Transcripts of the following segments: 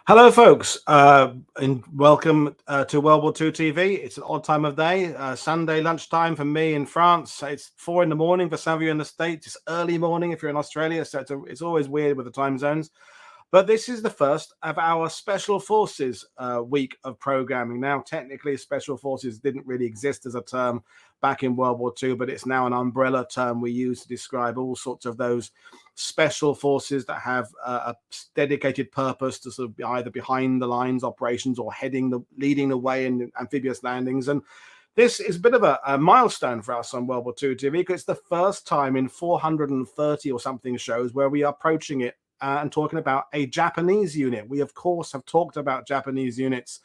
Hello, folks, and welcome to World War II TV. It's an odd time of day, Sunday lunchtime for me in France. It's 4 in the morning for some of you in the States. It's early morning if you're in Australia, so it's always weird with the time zones. But this is the first of our Special Forces week of programming. Now, technically, Special Forces didn't really exist as a term back in World War II, but it's now an umbrella term we use to describe all sorts of those special forces that have a dedicated purpose to sort of be either behind the lines operations or leading the way in amphibious landings. And this is a bit of a milestone for us on World War II TV, because it's the first time in 430 or something shows where we are approaching it and talking about a Japanese unit. We, of course, have talked about Japanese units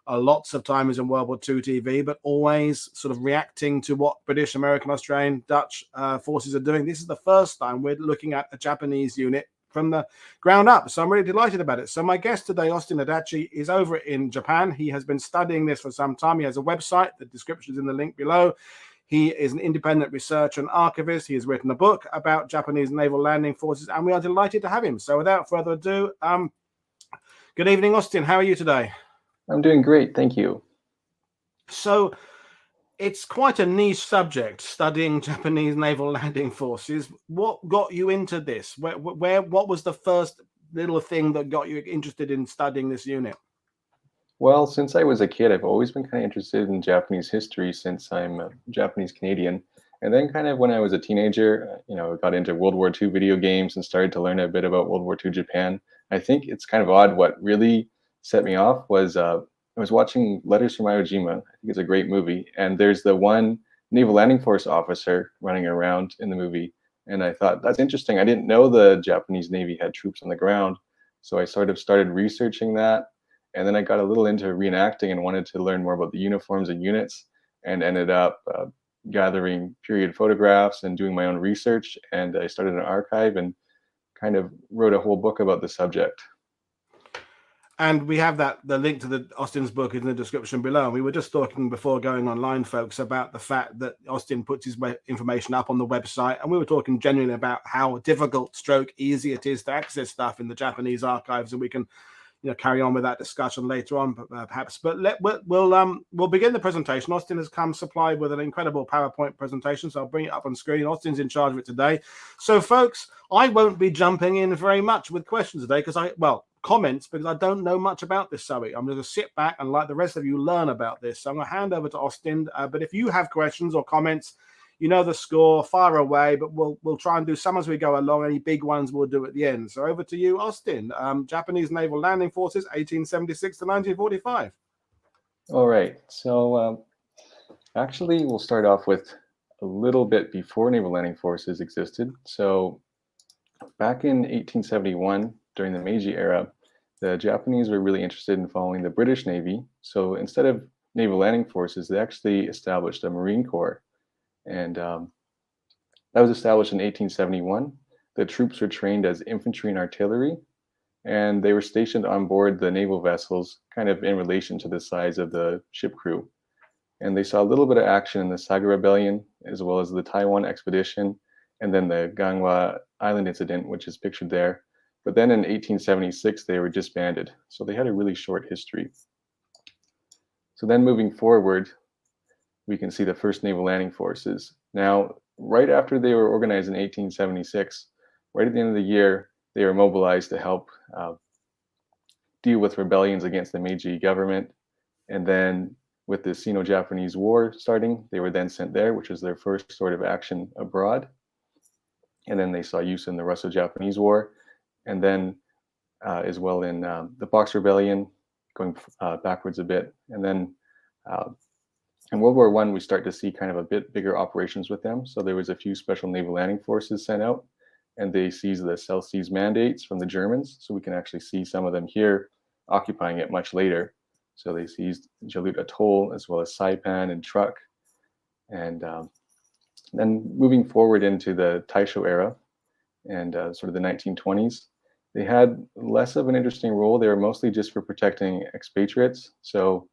lots of times in World War II TV, but always sort of reacting to what British, American, Australian, Dutch forces are doing. This is the first time we're looking at a Japanese unit from the ground up. So I'm really delighted about it. So my guest today, Austin Adachi, is over in Japan. He has been studying this for some time. He has a website. The description is in the link below. He is an independent researcher and archivist. He has written a book about Japanese Naval Landing Forces, and we are delighted to have him. So without further ado, good evening, Austin. How are you today? I'm doing great, thank you. So it's quite a niche subject, studying Japanese Naval Landing Forces. What got you into this? What was the first little thing that got you interested in studying this unit? Well, since I was a kid, I've always been kind of interested in Japanese history since I'm a Japanese Canadian. And then kind of when I was a teenager, I got into World War II video games and started to learn a bit about World War II Japan. I think it's kind of odd. What really set me off was I was watching Letters from Iwo Jima. I think it's a great movie. And there's the one Naval Landing Force officer running around in the movie. And I thought, that's interesting. I didn't know the Japanese Navy had troops on the ground. So I sort of started researching that. And then I got a little into reenacting and wanted to learn more about the uniforms and units, and ended up gathering period photographs and doing my own research. And I started an archive and kind of wrote a whole book about the subject. And we have the link to Austin's book in the description below. And we were just talking before going online, folks, about the fact that Austin puts his information up on the website. And we were talking genuinely about how difficult stroke easy it is to access stuff in the Japanese archives. And we can carry on with that discussion later on, perhaps. But we'll begin the presentation. Austin has come supplied with an incredible PowerPoint presentation, so I'll bring it up on screen. Austin's in charge of it today. So, folks, I won't be jumping in very much with questions today comments, because I don't know much about this subject. I'm going to sit back and, like the rest of you, learn about this. So I'm going to hand over to Austin. But if you have questions or comments, you know the score, fire away, but we'll try and do some as we go along. Any big ones we'll do at the end. So over to you, Austin. Japanese Naval Landing Forces, 1876 to 1945. All right. So actually, we'll start off with a little bit before Naval Landing Forces existed. So back in 1871, during the Meiji era, the Japanese were really interested in following the British Navy. So instead of Naval Landing Forces, they actually established a Marine Corps. And that was established in 1871. The troops were trained as infantry and artillery, and they were stationed on board the naval vessels, kind of in relation to the size of the ship crew. And they saw a little bit of action in the Saga Rebellion, as well as the Taiwan expedition, and then the Ganghwa Island incident, which is pictured there. But then in 1876, they were disbanded. So they had a really short history. So then moving forward, we can see the first Naval Landing Forces. Now, right after they were organized in 1876, right at the end of the year, they were mobilized to help deal with rebellions against the Meiji government. And then with the Sino-Japanese War starting, they were then sent there, which was their first sort of action abroad. And then they saw use in the Russo-Japanese War. And then as well in the Box Rebellion, going backwards a bit. And then in World War I, we start to see kind of a bit bigger operations with them. So there was a few special Naval Landing Forces sent out, and they seized the South Seas mandates from the Germans. So we can actually see some of them here occupying it much later. So they seized Jalut Atoll, as well as Saipan and Truk. And then moving forward into the Taisho era, and sort of the 1920s. They had less of an interesting role. They were mostly just for protecting expatriates. So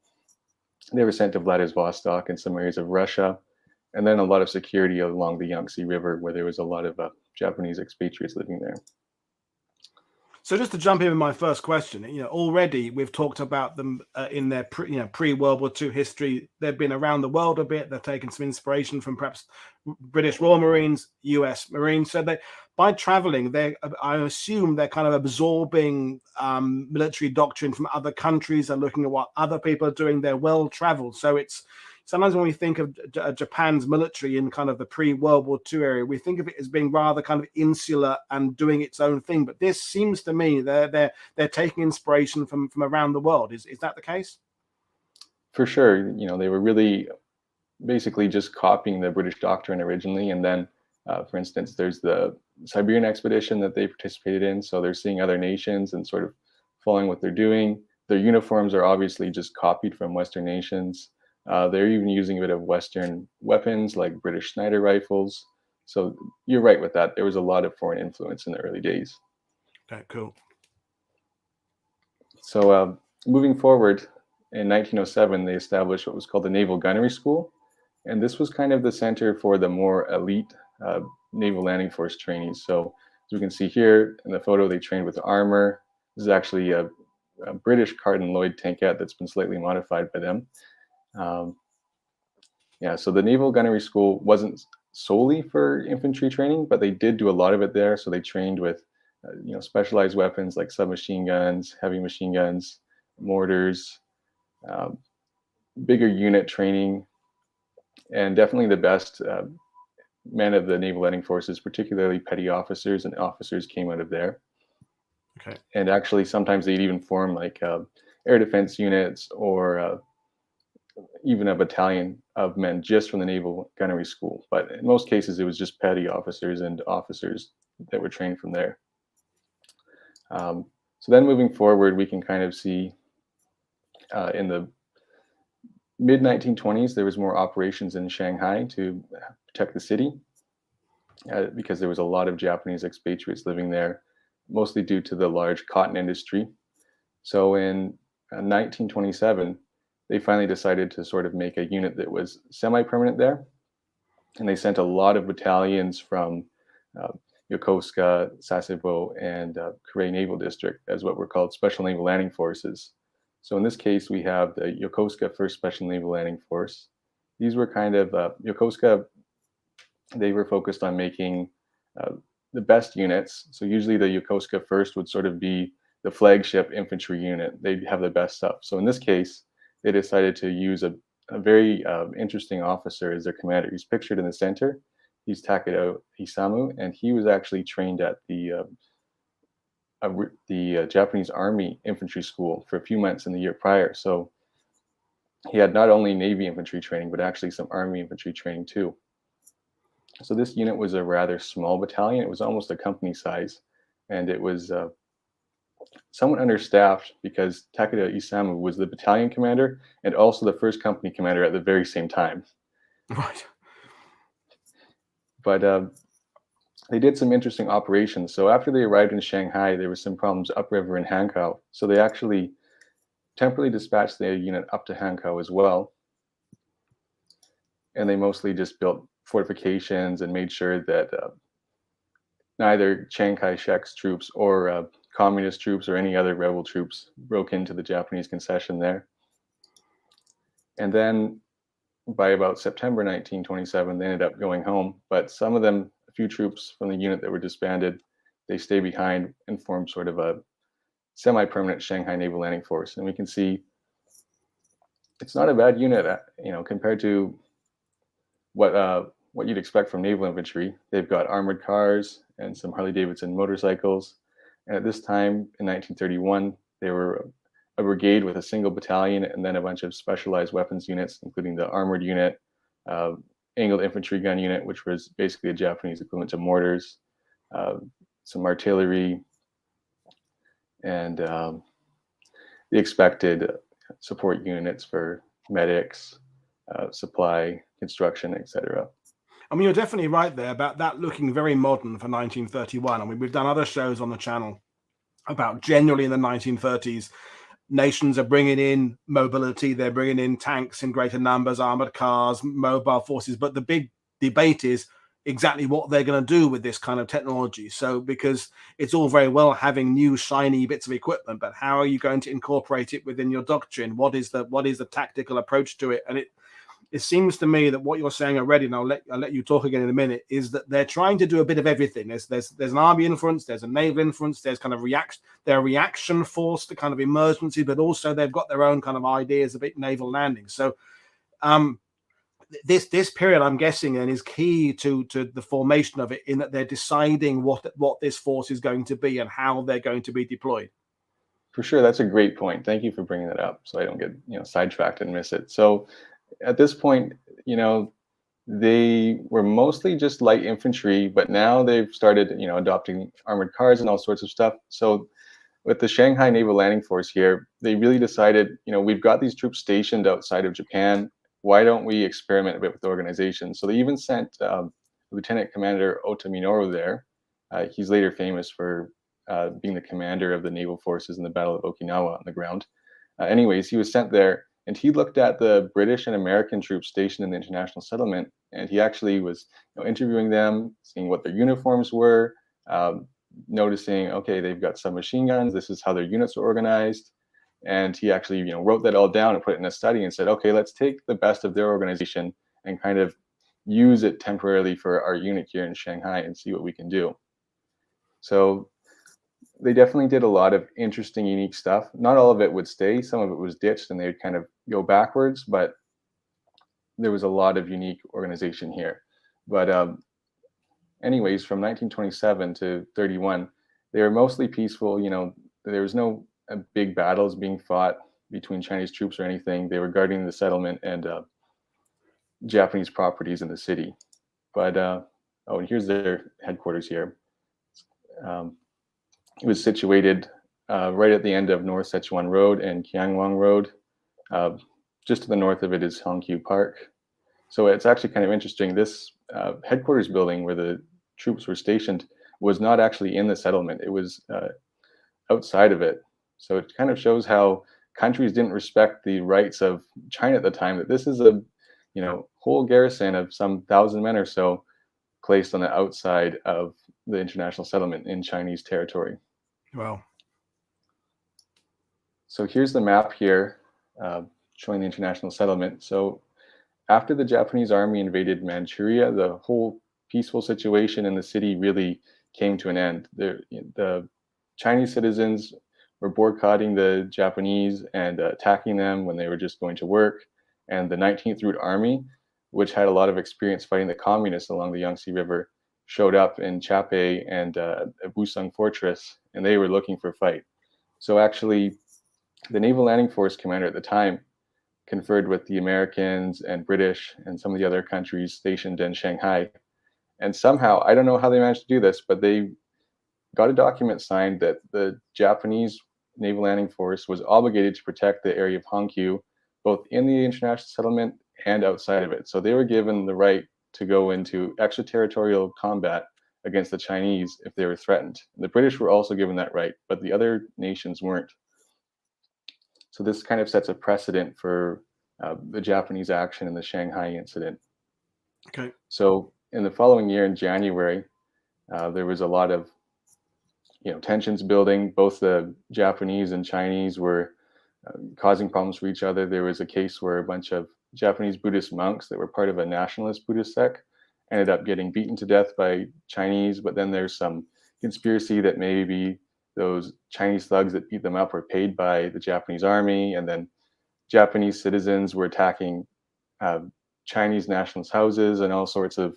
they were sent to Vladivostok and some areas of Russia, and then a lot of security along the Yangtze River, where there was a lot of Japanese expatriates living there. So just to jump in with my first question, already we've talked about them in their pre-World War II history. They've been around the world a bit. They've taken some inspiration from perhaps British Royal Marines, US Marines. So by traveling, I assume they're kind of absorbing military doctrine from other countries. They're looking at what other people are doing. They're well traveled. So it's sometimes when we think of Japan's military in kind of the pre-World War II area, we think of it as being rather kind of insular and doing its own thing. But this seems to me they're taking inspiration from around the world. Is that the case? For sure. They were really basically just copying the British doctrine originally. And then, for instance, there's the Siberian expedition that they participated in. So they're seeing other nations and sort of following what they're doing. Their uniforms are obviously just copied from Western nations. They're even using a bit of Western weapons like British Snider rifles. So you're right with that. There was a lot of foreign influence in the early days. Okay, cool. So moving forward, in 1907, they established what was called the Naval Gunnery School. And this was kind of the center for the more elite Naval Landing Force trainees. So as we can see here in the photo, they trained with armor. This is actually a British Carden Lloyd tankette that's been slightly modified by them. So the Naval Gunnery School wasn't solely for infantry training, but they did do a lot of it there. So they trained with, specialized weapons like submachine guns, heavy machine guns, mortars, bigger unit training, and definitely the best men of the Naval Landing Forces, particularly petty officers and officers, came out of there. Okay. And actually, sometimes they'd even form like air defense units or even a battalion of men just from the Naval Gunnery School. But in most cases, it was just petty officers and officers that were trained from there. So then moving forward, we can kind of see in the mid-1920s, there was more operations in Shanghai to protect the city because there was a lot of Japanese expatriates living there, mostly due to the large cotton industry. So in 1927, they finally decided to sort of make a unit that was semi-permanent there. And they sent a lot of battalions from Yokosuka, Sasebo, and Kure Naval District as what were called Special Naval Landing Forces. So in this case, we have the Yokosuka 1st Special Naval Landing Force. These were kind of, Yokosuka, they were focused on making the best units. So usually the Yokosuka 1st would sort of be the flagship infantry unit. They'd have the best stuff. So in this case, they decided to use a very interesting officer as their commander. He's pictured in the center. He's Takeda Isamu, and he was actually trained at the Japanese Army Infantry School for a few months in the year prior. So he had not only Navy infantry training, but actually some Army infantry training too. So this unit was a rather small battalion. It was almost a company size, and it was somewhat understaffed because Takeda Isamu was the battalion commander and also the first company commander at the very same time. Right. But they did some interesting operations. So after they arrived in Shanghai, there were some problems upriver in Hankow. So they actually temporarily dispatched the unit up to Hankow as well. And they mostly just built fortifications and made sure that neither Chiang Kai-shek's troops or communist troops or any other rebel troops broke into the Japanese concession there. And then by about September 1927, they ended up going home. But some of them, a few troops from the unit that were disbanded, they stayed behind and formed sort of a semi-permanent Shanghai Naval Landing Force. And we can see it's not a bad unit, compared to what you'd expect from naval infantry. They've got armored cars and some Harley-Davidson motorcycles. And at this time in 1931, they were a brigade with a single battalion and then a bunch of specialized weapons units, including the armored unit, angled infantry gun unit, which was basically a Japanese equivalent to mortars, some artillery, and the expected support units for medics, supply, construction, etc. I mean, you're definitely right there about that looking very modern for 1931. I mean, we've done other shows on the channel about generally in the 1930s, nations are bringing in mobility, they're bringing in tanks in greater numbers, armored cars, mobile forces. But the big debate is exactly what they're going to do with this kind of technology. So, because it's all very well having new shiny bits of equipment, but how are you going to incorporate it within your doctrine? What is the tactical approach to it? And it seems to me that what you're saying already, and I'll let you talk again in a minute, is that they're trying to do a bit of everything. There's an army influence, there's a naval influence, there's kind of their reaction force to kind of emergency, but also they've got their own kind of ideas of naval landing. So this period, I'm guessing, then is key to the formation of it, in that they're deciding what this force is going to be and how they're going to be deployed. For sure, that's a great point. Thank you for bringing that up, so I don't get sidetracked and miss it. So at this point, they were mostly just light infantry, but now they've started adopting armored cars and all sorts of stuff. So with the Shanghai Naval Landing Force here, they really decided, we've got these troops stationed outside of Japan. Why don't we experiment a bit with the organization? So they even sent Lieutenant Commander Ota Minoru there. He's later famous for being the commander of the naval forces in the Battle of Okinawa on the ground. Anyways, he was sent there, and he looked at the British and American troops stationed in the international settlement, and he actually was interviewing them, seeing what their uniforms were, noticing, okay, they've got submachine guns, this is how their units are organized. And he actually wrote that all down and put it in a study and said, okay, let's take the best of their organization and kind of use it temporarily for our unit here in Shanghai and see what we can do. So they definitely did a lot of interesting, unique stuff. Not all of it would stay. Some of it was ditched and they would kind of go backwards, but there was a lot of unique organization here. But anyways, from 1927 to 31, they were mostly peaceful. There was no big battles being fought between Chinese troops or anything. They were guarding the settlement and Japanese properties in the city. But and here's their headquarters here. It was situated right at the end of North Sichuan Road and Qianguang Road. Just to the north of it is Hongqiu Park. So it's actually kind of interesting. This headquarters building where the troops were stationed was not actually in the settlement. It was outside of it. So it kind of shows how countries didn't respect the rights of China at the time, that this is a whole garrison of some 1,000 men or so placed on the outside of the international settlement in Chinese territory. Wow. So here's the map here showing the international settlement. So after the Japanese army invaded Manchuria, the whole peaceful situation in the city really came to an end. The Chinese citizens were boycotting the Japanese and attacking them when they were just going to work. And the 19th Route Army, which had a lot of experience fighting the communists along the Yangtze River, showed up in Chapei and Busung Fortress, and they were looking for a fight. So actually, the Naval Landing Force commander at the time conferred with the Americans and British and some of the other countries stationed in Shanghai. And somehow, I don't know how they managed to do this, but they got a document signed that the Japanese Naval Landing Force was obligated to protect the area of Hongqiu, both in the international settlement and outside of it. So they were given the right to go into extraterritorial combat against the Chinese if they were threatened. The British were also given that right, but the other nations weren't. So this kind of sets a precedent for the Japanese action in the Shanghai incident. Okay. So in the following year, in January, there was a lot of tensions building. Both the Japanese and Chinese were causing problems for each other. There was a case where a bunch of Japanese Buddhist monks that were part of a nationalist Buddhist sect ended up getting beaten to death by Chinese, but then there's some conspiracy that maybe those Chinese thugs that beat them up were paid by the Japanese army, and then Japanese citizens were attacking Chinese nationalist houses and all sorts of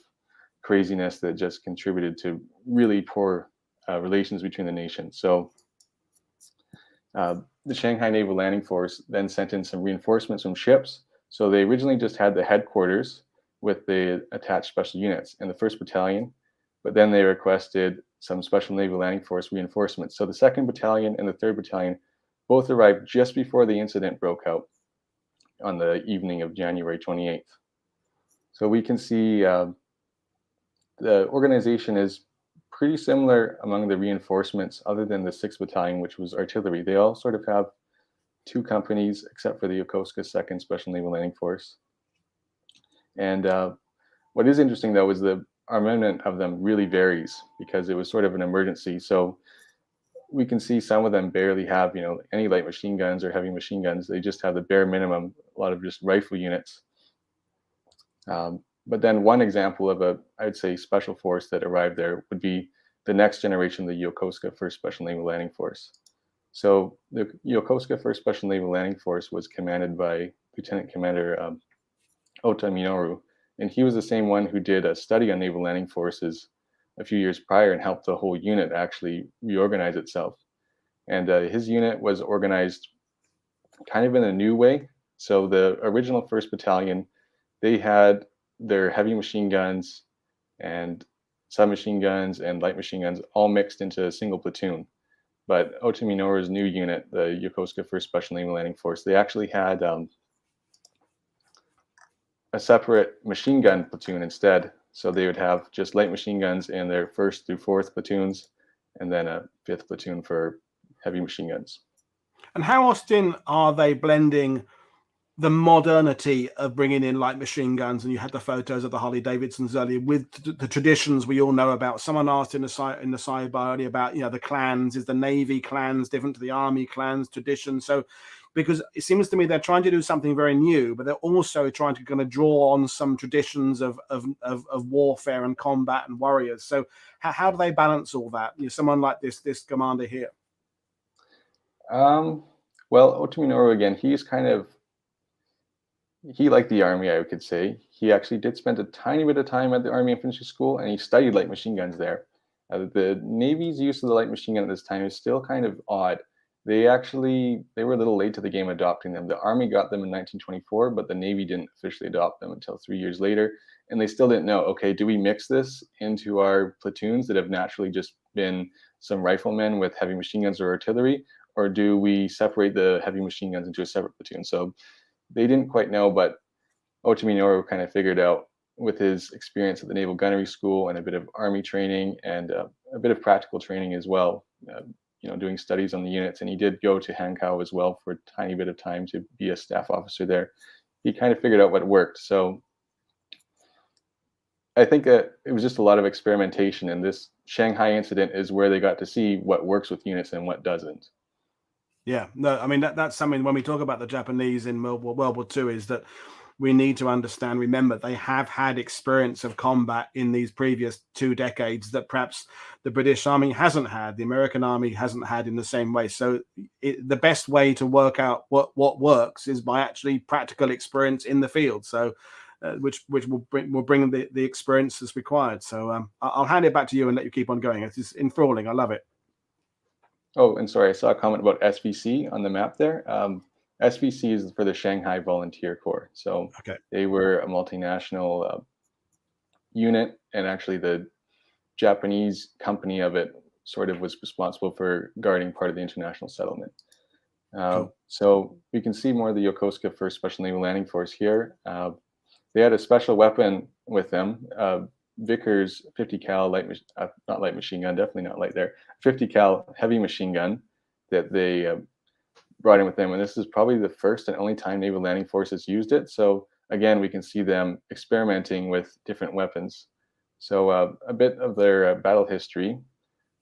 craziness that just contributed to really poor relations between the nations. So the Shanghai Naval Landing Force then sent in some reinforcements from ships. So they originally just had the headquarters with the attached special units and the 1st Battalion, but then they requested some Special Naval Landing Force reinforcements. So the 2nd Battalion and the 3rd Battalion both arrived just before the incident broke out on the evening of January 28th. So we can see the organization is pretty similar among the reinforcements, other than the 6th Battalion, which was artillery. They all sort of have 2 companies, except for the Yokosuka 2nd Special Naval Landing Force. And what is interesting, though, is the armament of them really varies, because it was sort of an emergency. So we can see some of them barely have, any light machine guns or heavy machine guns. They just have the bare minimum, a lot of just rifle units. But then one example of I would say, special force that arrived there would be the next generation, the Yokosuka 1st Special Naval Landing Force. So the Yokosuka 1st Special Naval Landing Force was commanded by Lieutenant Commander Ota Minoru, and he was the same one who did a study on naval landing forces a few years prior and helped the whole unit actually reorganize itself. And his unit was organized kind of in a new way. So the original 1st Battalion, they had their heavy machine guns and submachine guns and light machine guns all mixed into a single platoon. But Ota Minoru's new unit, the Yokosuka 1st Special Naval Landing Force, they actually had a separate machine gun platoon instead. So they would have just light machine guns in their 1st through 4th platoons, and then a 5th platoon for heavy machine guns. And how often are they blending the modernity of bringing in light machine guns, and you had the photos of the Harley Davidsons earlier, with the traditions we all know about? Someone asked in the sidebar earlier about, the clans. Is the Navy clans different to the Army clans tradition? So, because it seems to me they're trying to do something very new, but they're also trying to kind of draw on some traditions of warfare and combat and warriors. So how do they balance all that? Someone like this commander here. Well, Ota Minoru, again, he liked the Army, I could say. He actually did spend a tiny bit of time at the Army Infantry School, and he studied light machine guns there. The Navy's use of the light machine gun at this time is still kind of odd. They were a little late to the game adopting them. The Army got them in 1924, but the Navy didn't officially adopt them until 3 years later. And they still didn't know, okay, do we mix this into our platoons that have naturally just been some riflemen with heavy machine guns or artillery, or do we separate the heavy machine guns into a separate platoon? So they didn't quite know, but Ota Minoru kind of figured out, with his experience at the Naval Gunnery School and a bit of Army training and a bit of practical training as well, doing studies on the units. And he did go to Hankow as well for a tiny bit of time to be a staff officer there. He kind of figured out what worked. So I think that it was just a lot of experimentation, and this Shanghai incident is where they got to see what works with units and what doesn't. Yeah, no, I mean, that's something when we talk about the Japanese in World War II, is that we need to remember they have had experience of combat in these previous 2 decades that perhaps the British Army hasn't had, the American Army hasn't had in the same way. So the best way to work out what works is by actually practical experience in the field. So which will bring the experience that's required. So I'll hand it back to you and let you keep on going. It's just enthralling. I love it. Oh, and sorry, I saw a comment about SVC on the map there. SVC is for the Shanghai Volunteer Corps. So okay. They were a multinational unit, and actually the Japanese company of it sort of was responsible for guarding part of the international settlement. Cool. So we can see more of the Yokosuka 1st Special Naval Landing Force here. They had a special weapon with them, Vickers 50 cal not light machine gun, definitely not light there, 50 cal heavy machine gun that they brought in with them. And this is probably the first and only time Naval Landing Forces used it. So again, we can see them experimenting with different weapons. So a bit of their battle history.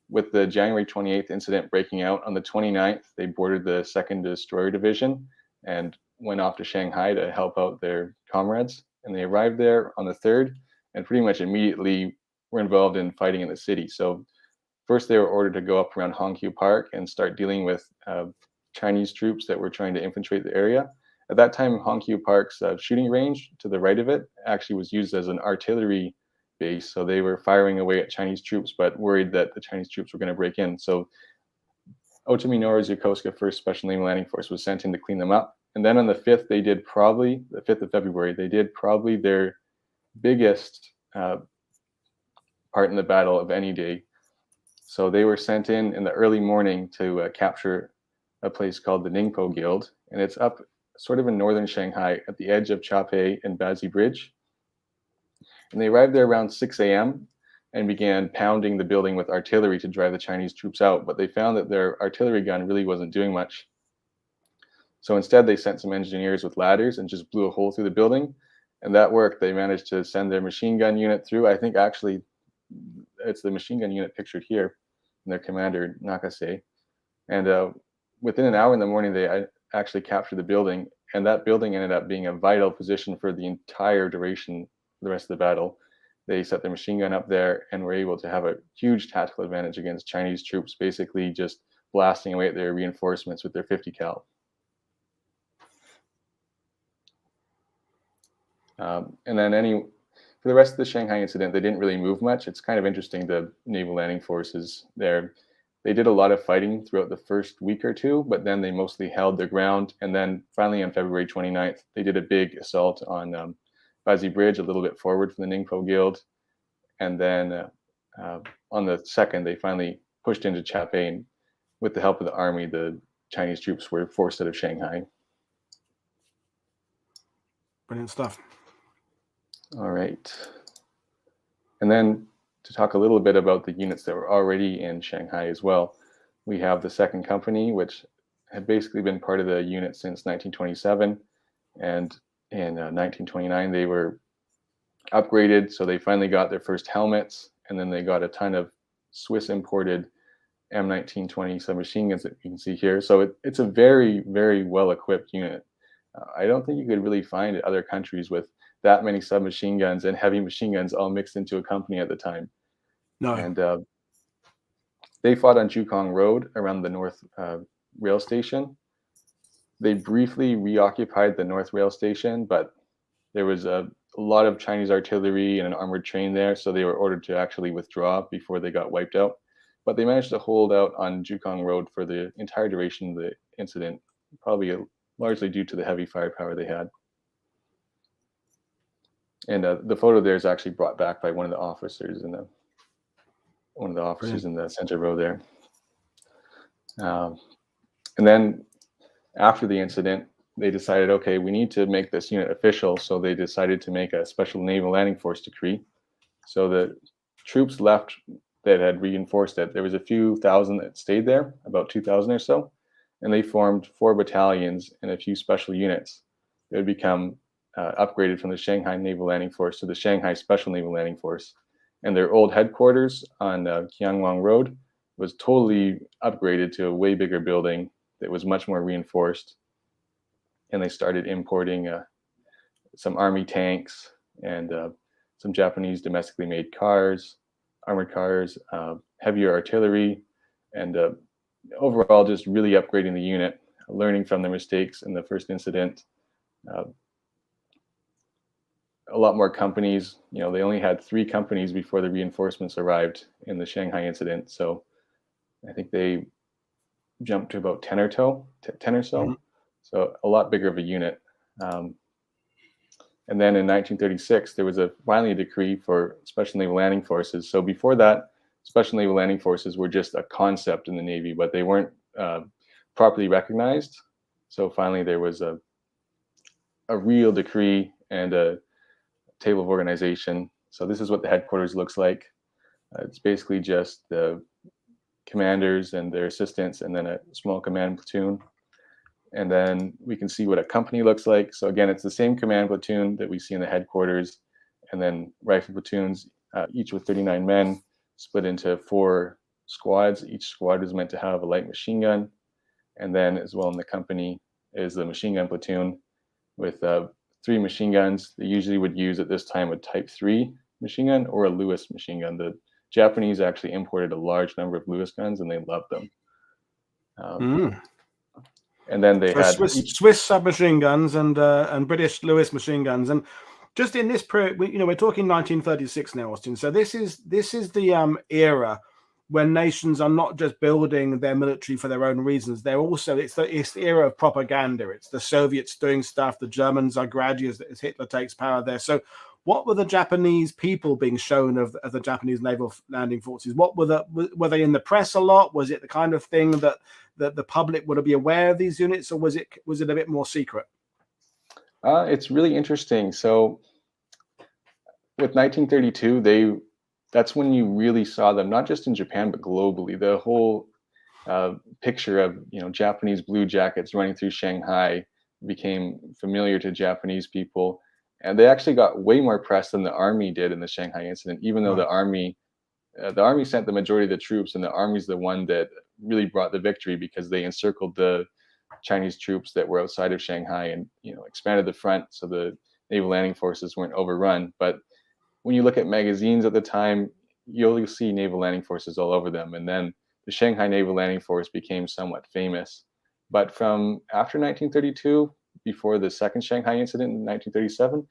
With the January 28th incident breaking out, on the 29th, they boarded the 2nd Destroyer Division and went off to Shanghai to help out their comrades. And they arrived there on the 3rd and pretty much immediately were involved in fighting in the city. So first they were ordered to go up around Hongqiu Park and start dealing with Chinese troops that were trying to infiltrate the area. At that time, Hongqiu Park's shooting range to the right of it actually was used as an artillery base. So they were firing away at Chinese troops, but worried that the Chinese troops were going to break in. So Ota Minoru's Yokosuka 1st Special Naval Landing Force was sent in to clean them up. And then on the 5th, the 5th of February, they did probably their biggest part in the battle of any day. So they were sent in the early morning to capture a place called the Ningpo Guild, and it's up sort of in northern Shanghai at the edge of Chapei and Bazi Bridge. And they arrived there around 6 a.m. and began pounding the building with artillery to drive the Chinese troops out. But they found that their artillery gun really wasn't doing much. So instead, they sent some engineers with ladders and just blew a hole through the building. And that worked. They managed to send their machine gun unit through. I think actually it's the machine gun unit pictured here, and their commander, Nakase. And within an hour in the morning, they actually captured the building. And that building ended up being a vital position for the entire duration, the rest of the battle. They set their machine gun up there and were able to have a huge tactical advantage against Chinese troops, basically just blasting away at their reinforcements with their 50 cal. And then for the rest of the Shanghai incident, they didn't really move much. It's kind of interesting, the Naval Landing Forces there. They did a lot of fighting throughout the first week or two, but then they mostly held their ground. And then finally on February 29th, they did a big assault on Bazi Bridge, a little bit forward from the Ningpo Guild. And then on the 2nd, they finally pushed into Chapay, and with the help of the army, the Chinese troops were forced out of Shanghai. Brilliant stuff. All right. And then to talk a little bit about the units that were already in Shanghai as well, we have the 2nd Company, which had basically been part of the unit since 1927. And in 1929, they were upgraded. So they finally got their first helmets, and then they got a ton of Swiss imported M1920 submachine guns that you can see here. So it's a very, very well-equipped unit. I don't think you could really find other countries with that many submachine guns and heavy machine guns all mixed into a company at the time. No. And they fought on Jukong Road around the North Rail Station. They briefly reoccupied the North Rail Station, but there was a lot of Chinese artillery and an armored train there, so they were ordered to actually withdraw before they got wiped out. But they managed to hold out on Jukong Road for the entire duration of the incident, probably largely due to the heavy firepower they had. And the photo there is actually brought back by one of the officers in the in the center row there. And then after the incident, they decided, okay, we need to make this unit official. So they decided to make a special Naval Landing Force decree. So the troops left that had reinforced it. There was a few thousand that stayed there, about 2,000 or so. And they formed 4 battalions and a few special units. They would become upgraded from the Shanghai Naval Landing Force to the Shanghai Special Naval Landing Force. And their old headquarters on Qianglong Road was totally upgraded to a way bigger building that was much more reinforced. And they started importing some army tanks and some Japanese domestically made cars, armored cars, heavier artillery, and overall just really upgrading the unit, learning from their mistakes in the first incident. A lot more companies, they only had 3 companies before the reinforcements arrived in the Shanghai incident. So I think they jumped to about 10 or so. Mm-hmm. So a lot bigger of a unit. And then in 1936, there was finally a decree for Special Naval Landing Forces. So before that, Special Naval Landing Forces were just a concept in the Navy, but they weren't properly recognized. So finally, there was a real decree and a table of organization. So this is what the headquarters looks like. It's basically just the commanders and their assistants, and then a small command platoon. And then we can see what a company looks like. So again, it's the same command platoon that we see in the headquarters, and then rifle platoons, each with 39 men, split into 4 squads. Each squad is meant to have a light machine gun. And then as well in the company is the machine gun platoon with 3 machine guns. They usually would use at this time a Type 3 machine gun or a Lewis machine gun. The Japanese actually imported a large number of Lewis guns, and they loved them. And then they had Swiss submachine guns and British Lewis machine guns. And just in this period, we're talking 1936 now, Austin. So this is the era when nations are not just building their military for their own reasons. They're also it's the era of propaganda. It's the Soviets doing stuff. The Germans are graduates as Hitler takes power there. So what were the Japanese people being shown of the Japanese Naval Landing Forces? What were they in the press a lot? Was it the kind of thing that the public would be aware of these units, or was it a bit more secret? It's really interesting. So with 1932, that's when you really saw them, not just in Japan, but globally. The whole picture of, Japanese blue jackets running through Shanghai became familiar to Japanese people. And they actually got way more press than the army did in the Shanghai incident, even though Right. the army sent the majority of the troops, and the army's the one that really brought the victory because they encircled the Chinese troops that were outside of Shanghai and expanded the front so the naval landing forces weren't overrun. But when you look at magazines at the time, you'll see naval landing forces all over them. And then the Shanghai Naval Landing Force became somewhat famous. But from after 1932, before the second Shanghai incident in 1937,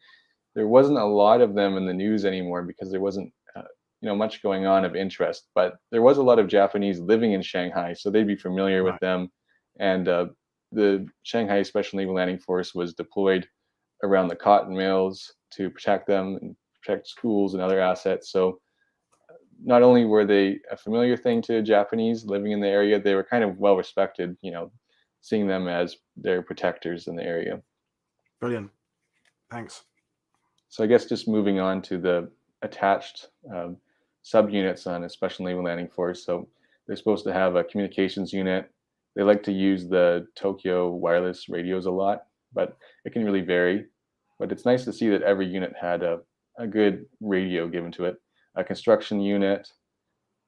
there wasn't a lot of them in the news anymore because there wasn't much going on of interest. But there was a lot of Japanese living in Shanghai, so they'd be familiar with Right. them. And the Shanghai Special Naval Landing Force was deployed around the cotton mills to protect them and protect schools and other assets. So not only were they a familiar thing to Japanese living in the area, they were kind of well respected, seeing them as their protectors in the area. Brilliant. Thanks. So I guess just moving on to the attached subunits on a Special Naval Landing Force. So they're supposed to have a communications unit. They like to use the Tokyo wireless radios a lot, but it can really vary. But it's nice to see that every unit had a good radio given to it. A construction unit,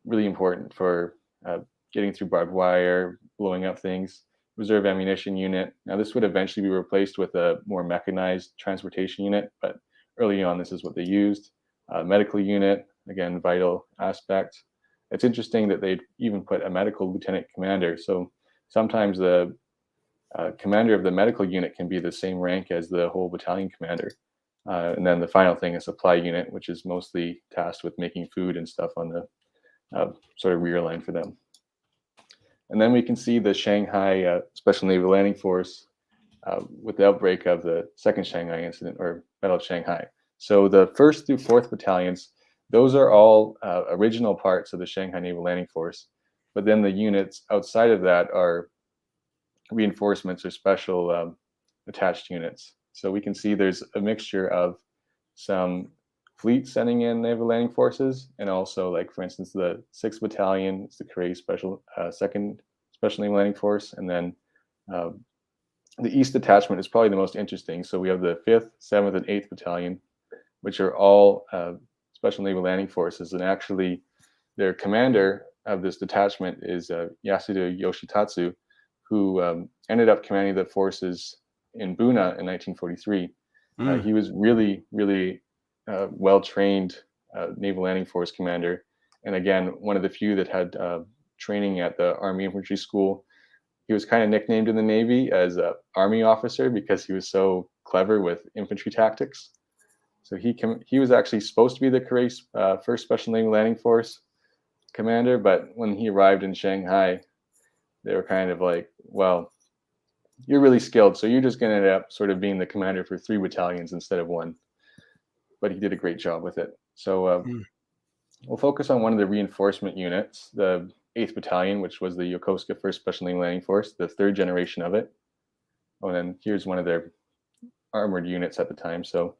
really important for getting through barbed wire, blowing up things. Reserve ammunition unit. Now this would eventually be replaced with a more mechanized transportation unit, but early on this is what they used. Medical unit, again, vital aspect. It's interesting that they'd even put a medical lieutenant commander. So sometimes the commander of the medical unit can be the same rank as the whole battalion commander. And then the final thing, a supply unit, which is mostly tasked with making food and stuff on the sort of rear line for them. And then we can see the Shanghai Special Naval Landing Force with the outbreak of the second Shanghai incident, or Battle of Shanghai. So the 1st through 4th battalions, those are all original parts of the Shanghai Naval Landing Force. But then the units outside of that are reinforcements or special attached units. So we can see there's a mixture of some fleet sending in naval landing forces, and also, like, for instance, the 6th Battalion, it's the Korea Special 2nd Special Naval Landing Force, and then the East Detachment is probably the most interesting. So we have the 5th, 7th, and 8th Battalion, which are all Special Naval Landing Forces, and actually their commander of this detachment is Yasuda Yoshitatsu, who ended up commanding the forces in Buna in 1943. He was really, really well-trained Naval Landing Force commander, and again, one of the few that had training at the Army Infantry School. He was kind of nicknamed in the Navy as an Army officer because he was so clever with infantry tactics. So he was actually supposed to be the Korea 1st Special Naval Landing Force commander, but when he arrived in Shanghai, they were kind of like, well, you're really skilled, so you're just going to end up sort of being the commander for 3 battalions instead of 1. But he did a great job with it. So we'll focus on one of the reinforcement units, the 8th Battalion, which was the Yokosuka 1st Special Naval Landing Force, the 3rd generation of it. Oh, and then here's one of their armored units at the time. So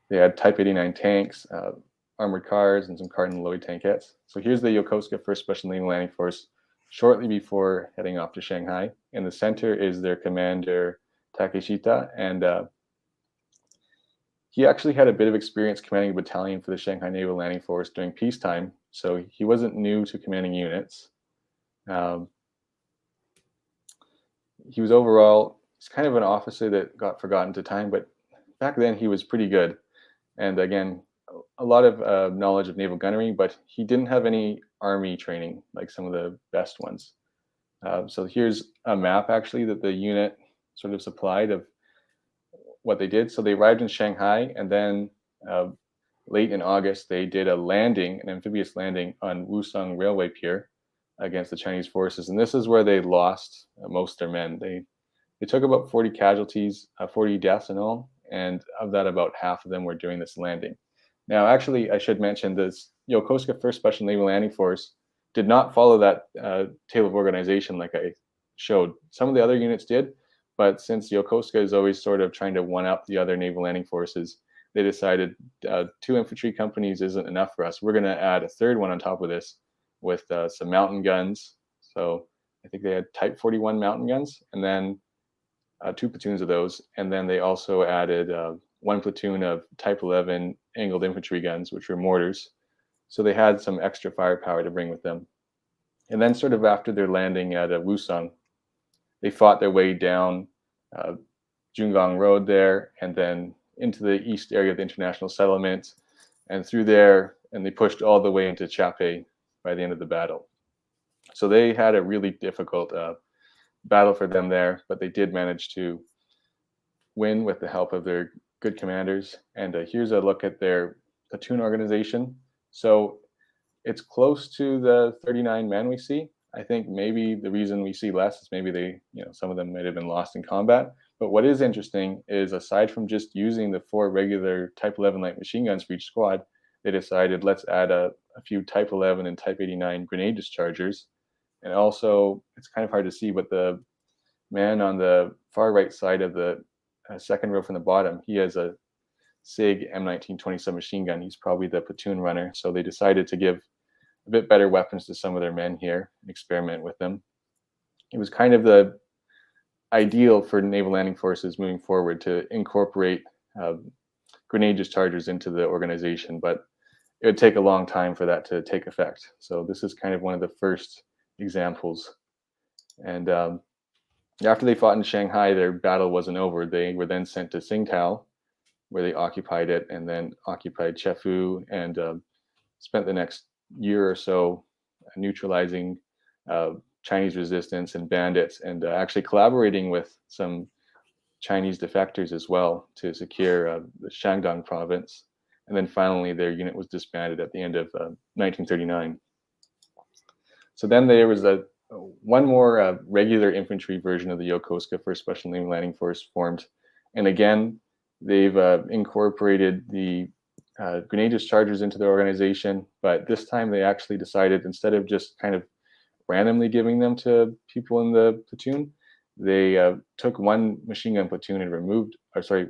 they had Type 89 tanks, armored cars, and some Cardinal Lloyd tankettes. So here's the Yokosuka 1st Special Naval Landing Force shortly before heading off to Shanghai. In the center is their commander, Takeshita, and he actually had a bit of experience commanding a battalion for the Shanghai Naval Landing Force during peacetime, so he wasn't new to commanding units. He's kind of an officer that got forgotten to time, but back then he was pretty good. And again, a lot of knowledge of naval gunnery, but he didn't have any army training like some of the best ones. So here's a map actually that the unit sort of supplied of what they did. So they arrived in Shanghai, and then late in August, they did an amphibious landing on Wusong Railway Pier against the Chinese forces. And this is where they lost most of their men. They took about 40 casualties, 40 deaths in all, and of that, about half of them were during this landing. Now, actually, I should mention this Yokosuka 1st Special Naval Landing Force did not follow that tale of organization like I showed. Some of the other units did, but since Yokosuka is always sort of trying to one-up the other naval landing forces, they decided 2 infantry companies isn't enough for us. We're going to add a third one on top of this with some mountain guns. So I think they had Type 41 mountain guns, and then 2 platoons of those. And then they also added 1 platoon of Type 11 angled infantry guns, which were mortars. So they had some extra firepower to bring with them. And then sort of after their landing at Wusong, they fought their way down Jungang Road there, and then into the east area of the international settlement, and through there, and they pushed all the way into Chapei by the end of the battle. So they had a really difficult battle for them there, but they did manage to win with the help of their good commanders. And here's a look at their platoon organization. So it's close to the 39 men we see. I think maybe the reason we see less is maybe they, some of them might have been lost in combat. But what is interesting is, aside from just using the 4 regular Type 11 light machine guns for each squad, they decided, let's add a few Type 11 and Type 89 grenade dischargers. And also, it's kind of hard to see, but the man on the far right side of the second row from the bottom, he has a SIG M1920 submachine gun. He's probably the platoon runner. So they decided to give a bit better weapons to some of their men here and experiment with them. It was kind of the ideal for Naval Landing Forces moving forward to incorporate grenade dischargers into the organization, but it would take a long time for that to take effect. So this is kind of one of the first examples. And after they fought in Shanghai, their battle wasn't over. They were then sent to Tsingtao, where they occupied it, and then occupied Chefu, and spent the next year or so neutralizing Chinese resistance and bandits, and actually collaborating with some Chinese defectors as well to secure the Shandong province. And then finally, their unit was disbanded at the end of 1939. So then there was one more regular infantry version of the Yokosuka 1st Special Naval Landing Force formed. And again, they've incorporated the grenade dischargers into their organization, but this time they actually decided, instead of just kind of randomly giving them to people in the platoon, they took 1 machine gun platoon and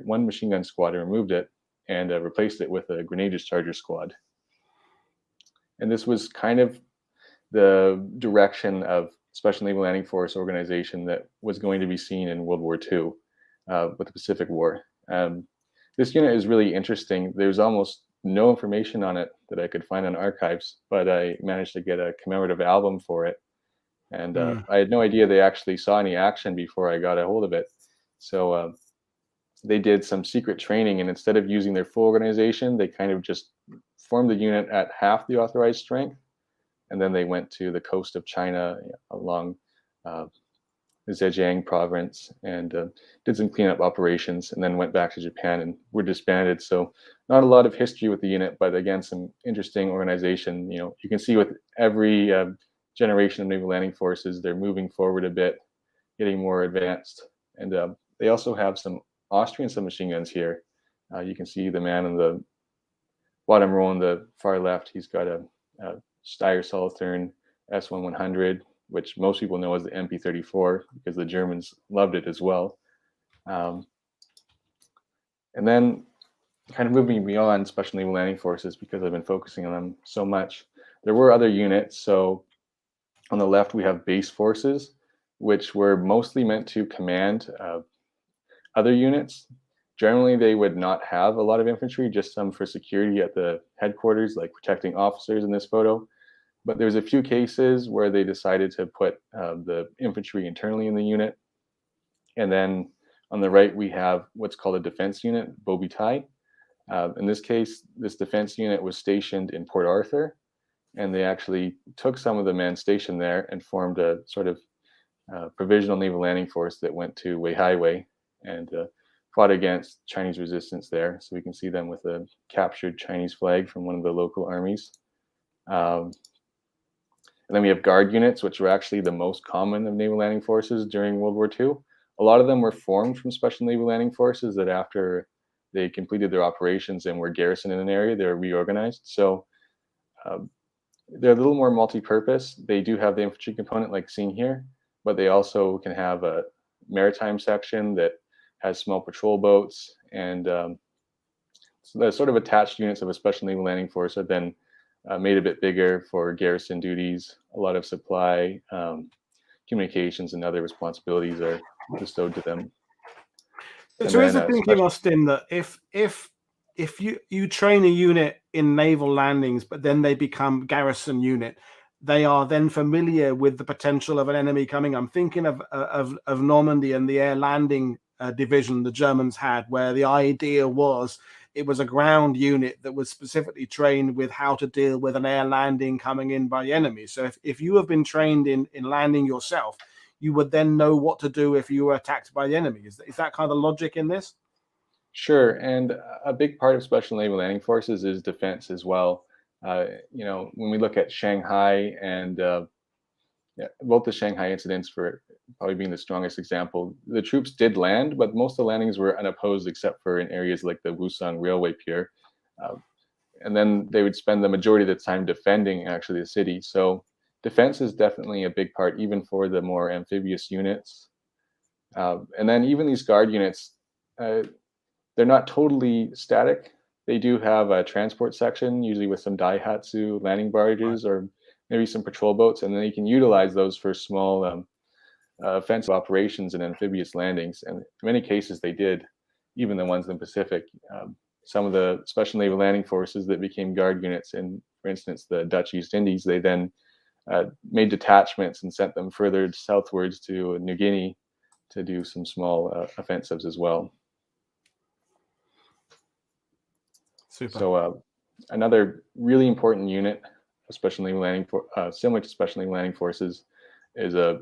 one machine gun squad and removed it, and replaced it with a grenade discharger squad. And this was kind of the direction of Special Naval Landing Force organization that was going to be seen in World War II with the Pacific War. This unit is really interesting. There's almost no information on it that I could find on archives, but I managed to get a commemorative album for it. And I had no idea they actually saw any action before I got a hold of it. So they did some secret training, and instead of using their full organization, they kind of just formed the unit at half the authorized strength. And then they went to the coast of China along the Zhejiang province and did some cleanup operations, and then went back to Japan and were disbanded. So not a lot of history with the unit, but again, some interesting organization. You can see with every generation of Naval Landing Forces, they're moving forward a bit, getting more advanced. And they also have some Austrian submachine guns here. You can see the man in the bottom row on the far left. He's got a Steyr Solothurn S1100, which most people know as the MP34 because the Germans loved it as well. And then kind of moving beyond Special Naval Landing Forces, because I've been focusing on them so much, there were other units. So on the left, we have base forces, which were mostly meant to command other units. Generally, they would not have a lot of infantry, just some for security at the headquarters, like protecting officers in this photo. But there's a few cases where they decided to put the infantry internally in the unit. And then on the right, we have what's called a defense unit, Bobitai. In this case, this defense unit was stationed in Port Arthur, and they actually took some of the men stationed there and formed a sort of provisional naval landing force that went to Weihaiwei and fought against Chinese resistance there. So we can see them with a captured Chinese flag from one of the local armies. And then we have guard units, which were actually the most common of naval landing forces during World War II. A lot of them were formed from Special Naval Landing Forces that after they completed their operations and were garrisoned in an area, they were reorganized. So they're a little more multi-purpose. They do have the infantry component like seen here, but they also can have a maritime section that has small patrol boats, and So the sort of attached units of a Special Naval Landing Force are then made a bit bigger for garrison duties. A lot of supply, communications, and other responsibilities are bestowed to them. And So is then the thinking, Austin, that if you train a unit in naval landings, but then they become garrison unit, they are then familiar with the potential of an enemy coming. I'm thinking of Normandy and the air landing division the Germans had, where the idea was it was a ground unit that was specifically trained with how to deal with an air landing coming in by the enemy. So if you have been trained in landing yourself, you would then know what to do if you were attacked by the enemy. Is that kind of logic in this? Sure, and a big part of Special Naval Landing Forces is defense as well. When we look at Shanghai and both the Shanghai incidents for probably being the strongest example, the troops did land, but most of the landings were unopposed except for in areas like the Wusong Railway Pier. Uh, and then they would spend the majority of the time defending actually the city. So defense is definitely a big part, even for the more amphibious units. And then even these guard units, they're not totally static. They do have a transport section, usually with some Daihatsu landing barges or maybe some patrol boats, and then you can utilize those for small offensive operations and amphibious landings. And in many cases, they did, even the ones in the Pacific. Some of the Special Naval Landing Forces that became guard units in, for instance, the Dutch East Indies, they then made detachments and sent them further southwards to New Guinea to do some small offensives as well. Super. So another really important unit, similar to Special Naval Landing Forces, is a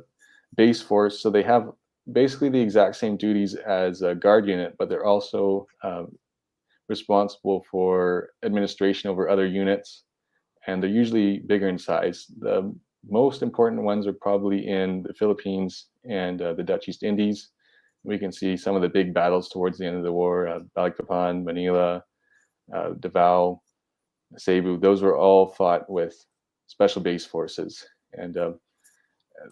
base force. So they have basically the exact same duties as a guard unit, but they're also responsible for administration over other units, and they're usually bigger in size. The most important ones are probably in the Philippines and the Dutch East Indies. We can see some of the big battles towards the end of the war, Balikpapan, Manila, Davao, Cebu. Those were all fought with special base forces. And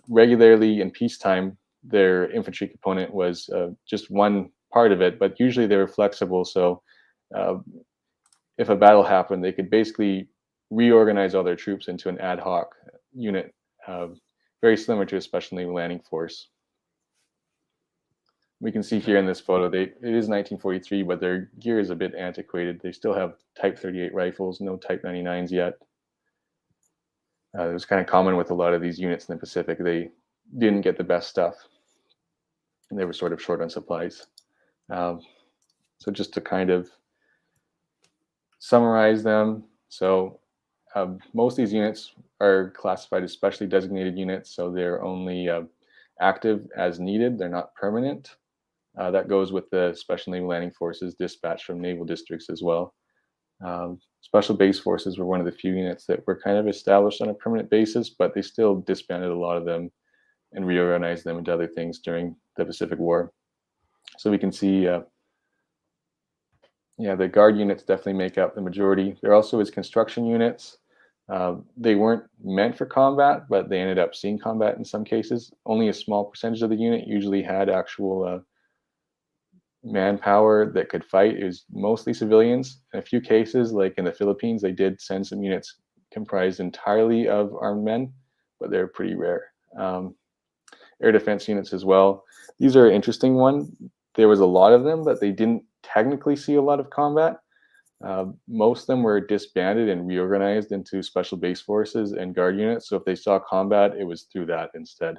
regularly in peacetime, their infantry component was just one part of it, but usually they were flexible. So if a battle happened, they could basically reorganize all their troops into an ad hoc unit, very similar to a Special Naval Landing Force. We can see here in this photo, it is 1943, but their gear is a bit antiquated. They still have Type 38 rifles, no Type 99s yet. It was kind of common with a lot of these units in the Pacific. They didn't get the best stuff, and they were sort of short on supplies. So just to kind of summarize them, so most of these units are classified as specially designated units, so they're only active as needed. They're not permanent. That goes with the Special Naval Landing Forces dispatched from naval districts as well. Special base forces were one of the few units that were kind of established on a permanent basis, but they still disbanded a lot of them and reorganized them into other things during the Pacific War. So we can see, the guard units definitely make up the majority. There also is construction units. They weren't meant for combat, but they ended up seeing combat in some cases. Only a small percentage of the unit usually had actual manpower that could fight. It was mostly civilians. In a few cases, like in the Philippines, they did send some units comprised entirely of armed men, but they're pretty rare. Air defense units as well. These are an interesting one. There was a lot of them, but they didn't technically see a lot of combat. Most of them were disbanded and reorganized into special base forces and guard units. So if they saw combat, it was through that instead.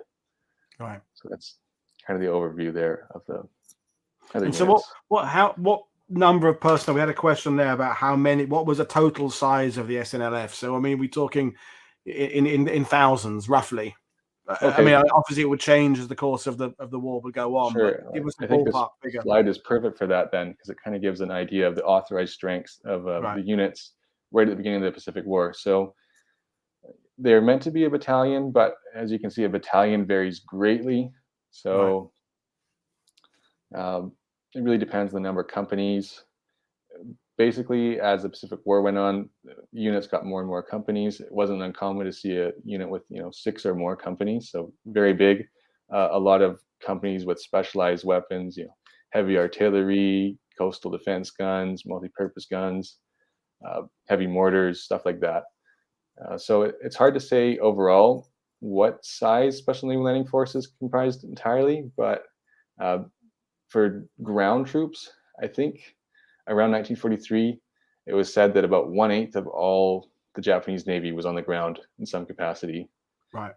All right. So that's kind of the overview there of the other and units. So what number of personnel? We had a question there about how many. What was the total size of the SNLF? So I mean, we're talking in thousands, roughly. Okay. I mean, obviously, it would change as the course of the war would go on. Sure. But give us a I think this ballpark figure. slide is perfect for that then, because it kind of gives an idea of the authorized strengths of the units right at the beginning of the Pacific War. So they're meant to be a battalion, but as you can see, a battalion varies greatly. So it really depends on the number of companies. Basically, as the Pacific War went on, units got more and more companies. It wasn't uncommon to see a unit with 6 or more companies, so very big. A lot of companies with specialized weapons, heavy artillery, coastal defense guns, multi-purpose guns, heavy mortars, stuff like that. So it's hard to say overall what size Special Naval Landing Forces comprised entirely, but for ground troops, I think around 1943, it was said that about 1/8 of all the Japanese Navy was on the ground in some capacity. Right.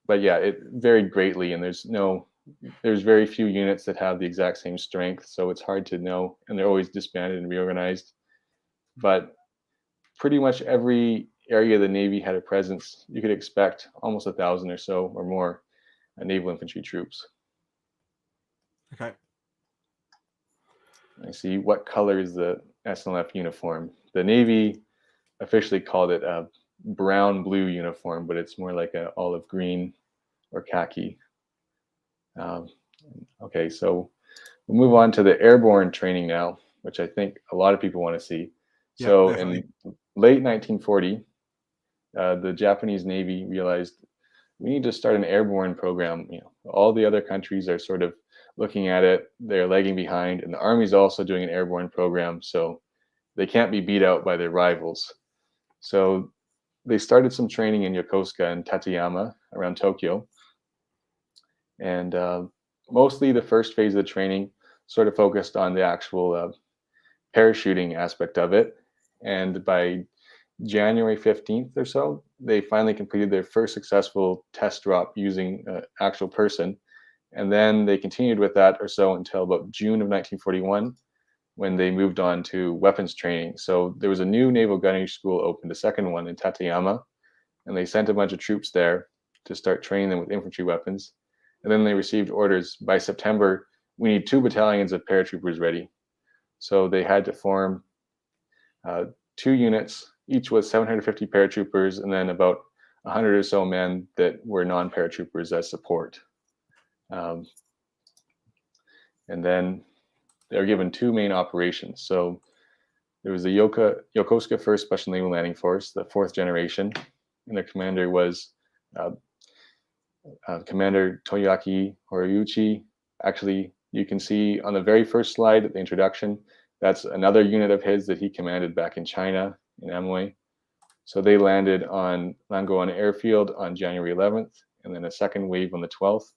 But yeah, it varied greatly, and there's very few units that have the exact same strength, so it's hard to know, and they're always disbanded and reorganized. But pretty much every area the Navy had a presence, you could expect almost 1,000 or so or more naval infantry troops. Okay. I see. What color is the SNLF uniform? The Navy officially called it a brown-blue uniform, but it's more like an olive green or khaki. Okay, so we'll move on to the airborne training now, which I think a lot of people want to see. Yeah, So definitely. in late 1940, the Japanese Navy realized we need to start an airborne program. All the other countries are sort of looking at it, they're lagging behind, and the Army's also doing an airborne program, so they can't be beat out by their rivals. So they started some training in Yokosuka and Tateyama around Tokyo. And mostly the first phase of the training sort of focused on the actual parachuting aspect of it. And by January 15th or so, they finally completed their first successful test drop using an actual person. And then they continued with that or so until about June of 1941, when they moved on to weapons training. So there was a new naval gunnery school opened, a second one in Tateyama, and they sent a bunch of troops there to start training them with infantry weapons. And then they received orders by September, we need 2 battalions of paratroopers ready. So they had to form 2 units, each with 750 paratroopers, and then about 100 or so men that were non-paratroopers as support. And then they were given 2 main operations. So there was the Yokosuka 1st Special Naval Landing Force, the 4th generation, and their commander was Commander Toyoaki Horiuchi. Actually, you can see on the very first slide at the introduction, that's another unit of his that he commanded back in China, in Amoy. So they landed on Langoan Airfield on January 11th, and then a second wave on the 12th.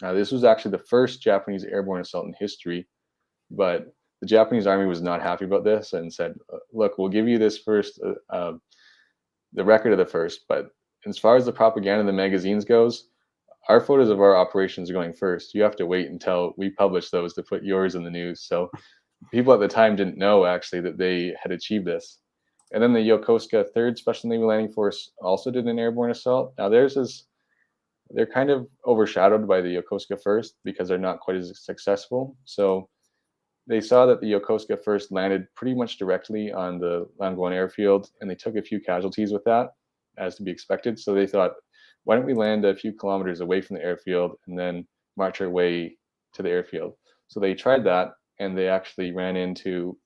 This was actually the first Japanese airborne assault in history, but the Japanese Army was not happy about this and said, look, we'll give you this first, the record of the first, but as far as the propaganda in the magazines goes, our photos of our operations are going first. You have to wait until we publish those to put yours in the news. So people at the time didn't know actually that they had achieved this. And then the Yokosuka 3rd Special Naval Landing Force also did an airborne assault. Now they're kind of overshadowed by the Yokosuka 1st because they're not quite as successful. So they saw that the Yokosuka 1st landed pretty much directly on the Langoan Airfield, and they took a few casualties with that, as to be expected. So they thought, why don't we land a few kilometers away from the airfield and then march our way to the airfield? So they tried that, and they actually ran into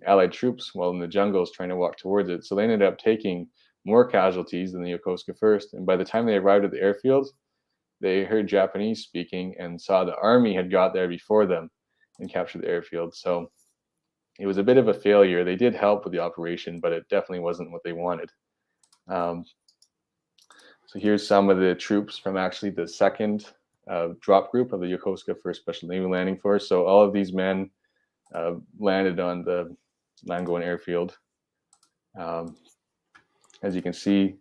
Allied troops while in the jungles trying to walk towards it. So they ended up taking more casualties than the Yokosuka 1st. And by the time they arrived at the airfield, they heard Japanese speaking and saw the Army had got there before them and captured the airfield. So it was a bit of a failure. They did help with the operation, but it definitely wasn't what they wanted. So here's some of the troops from actually the second drop group of the Yokosuka 1st Special Naval Landing Force. So all of these men landed on the Langoan Airfield. As you can see,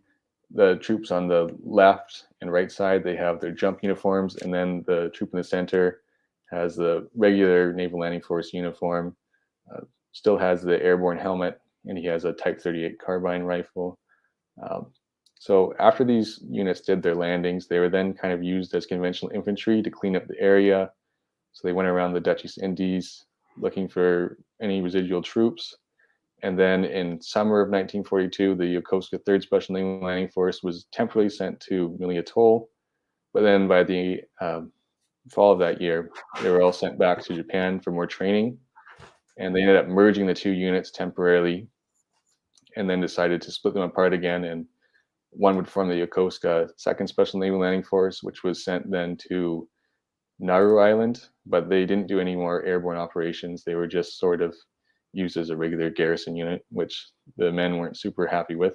the troops on the left and right side, they have their jump uniforms, and then the troop in the center has the regular Naval Landing Force uniform, still has the airborne helmet, and he has a Type 38 carbine rifle. So after these units did their landings, they were then kind of used as conventional infantry to clean up the area. So they went around the Dutch East Indies looking for any residual troops. And then in summer of 1942, the Yokosuka 3rd Special Naval Landing Force was temporarily sent to Mili Atoll. But then by the fall of that year, they were all sent back to Japan for more training. And they ended up merging the 2 units temporarily and then decided to split them apart again. And one would form the Yokosuka 2nd Special Naval Landing Force, which was sent then to Nauru Island, but they didn't do any more airborne operations. They were just sort of used as a regular garrison unit, which the men weren't super happy with.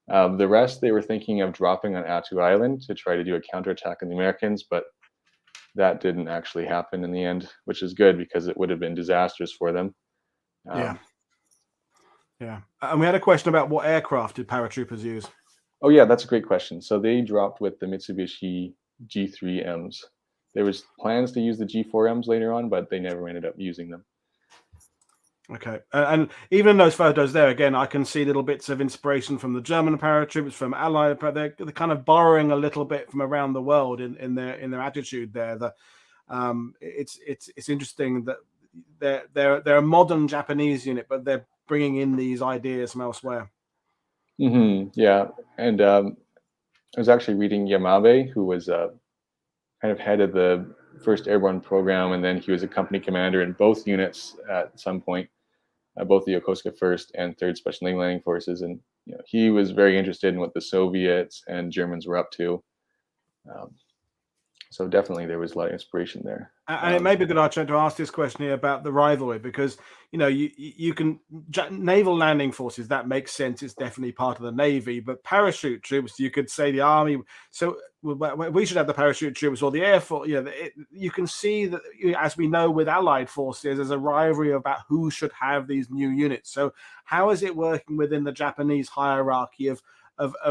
The rest, they were thinking of dropping on Attu Island to try to do a counterattack on the Americans, but that didn't actually happen in the end, which is good because it would have been disastrous for them. Yeah. And we had a question about what aircraft did paratroopers use? Oh yeah, that's a great question. So they dropped with the Mitsubishi G3Ms. There was plans to use the G4Ms later on, but they never ended up using them. Okay, and even in those photos there, again, I can see little bits of inspiration from the German paratroopers, from Allied. They're kind of borrowing a little bit from around the world in their attitude there. It's interesting that they're a modern Japanese unit, but they're bringing in these ideas from elsewhere. Yeah, and I was actually reading Yamabe, who was kind of head of the first airborne program, and then he was a company commander in both units at some point, both the Yokosuka 1st and 3rd Special Naval Landing Forces, and he was very interested in what the Soviets and Germans were up to. So definitely there was a lot of inspiration there. And it may be good, Archer, to ask this question here about the rivalry, because you can naval landing forces, that makes sense. It's definitely part of the Navy, but parachute troops, you could say the Army. So we should have the parachute troops or the Air Force. You can see that, as we know with Allied forces, there's a rivalry about who should have these new units. So how is it working within the Japanese hierarchy of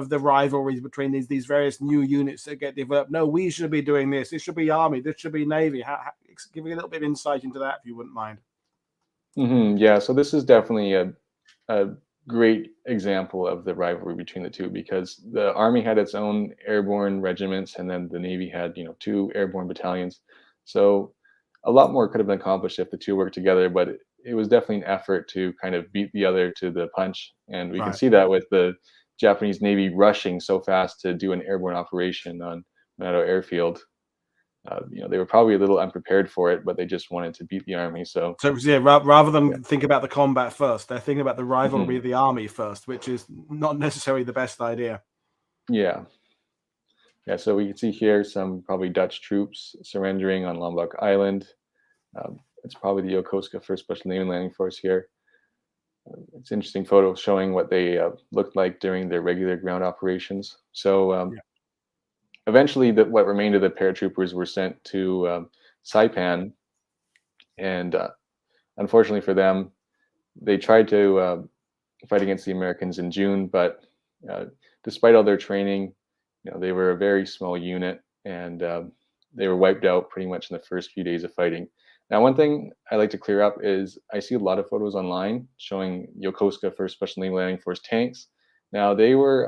the rivalries between these various new units that get developed? No, we should be doing this. This should be Army. This should be Navy. Give me a little bit of insight into that, if you wouldn't mind. Yeah, so this is definitely a great example of the rivalry between the two, because the Army had its own airborne regiments, and then the Navy had 2 airborne battalions. So a lot more could have been accomplished if the two worked together, but it was definitely an effort to kind of beat the other to the punch, and we can see that with the Japanese Navy rushing so fast to do an airborne operation on Manado Airfield. They were probably a little unprepared for it, but they just wanted to beat the Army. So yeah, rather than think about the combat first, they're thinking about the rivalry of the Army first, which is not necessarily the best idea. Yeah. So we can see here some probably Dutch troops surrendering on Lombok Island. It's probably the Yokosuka 1st Special Naval Landing Force here. It's an interesting photo showing what they looked like during their regular ground operations. So eventually, what remained of the paratroopers were sent to Saipan, and unfortunately for them, they tried to fight against the Americans in June, but despite all their training, they were a very small unit, and they were wiped out pretty much in the first few days of fighting. Now, one thing I like to clear up is I see a lot of photos online showing Yokosuka 1st Special Naval Landing Force tanks. Now, they were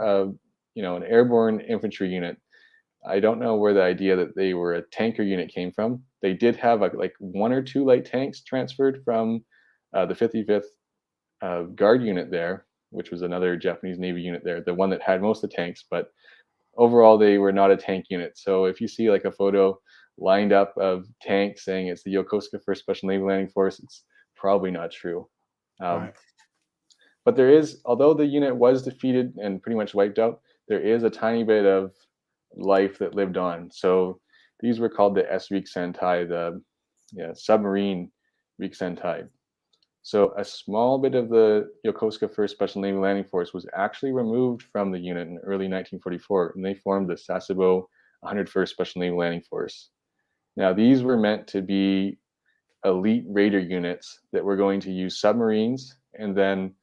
an airborne infantry unit. I don't know where the idea that they were a tanker unit came from. They did have like 1 or 2 light tanks transferred from the 55th Guard unit there, which was another Japanese Navy unit there, the one that had most of the tanks, but overall they were not a tank unit. So if you see like a photo lined up of tanks saying it's the Yokosuka 1st Special Naval Landing Force, it's probably not true. But there is, although the unit was defeated and pretty much wiped out, there is a tiny bit of life that lived on. So these were called the Rikusentai, the submarine Rikusentai. So a small bit of the Yokosuka 1st Special Naval Landing Force was actually removed from the unit in early 1944, and they formed the Sasebo 101st Special Naval Landing Force. Now, these were meant to be elite raider units that were going to use submarines, and then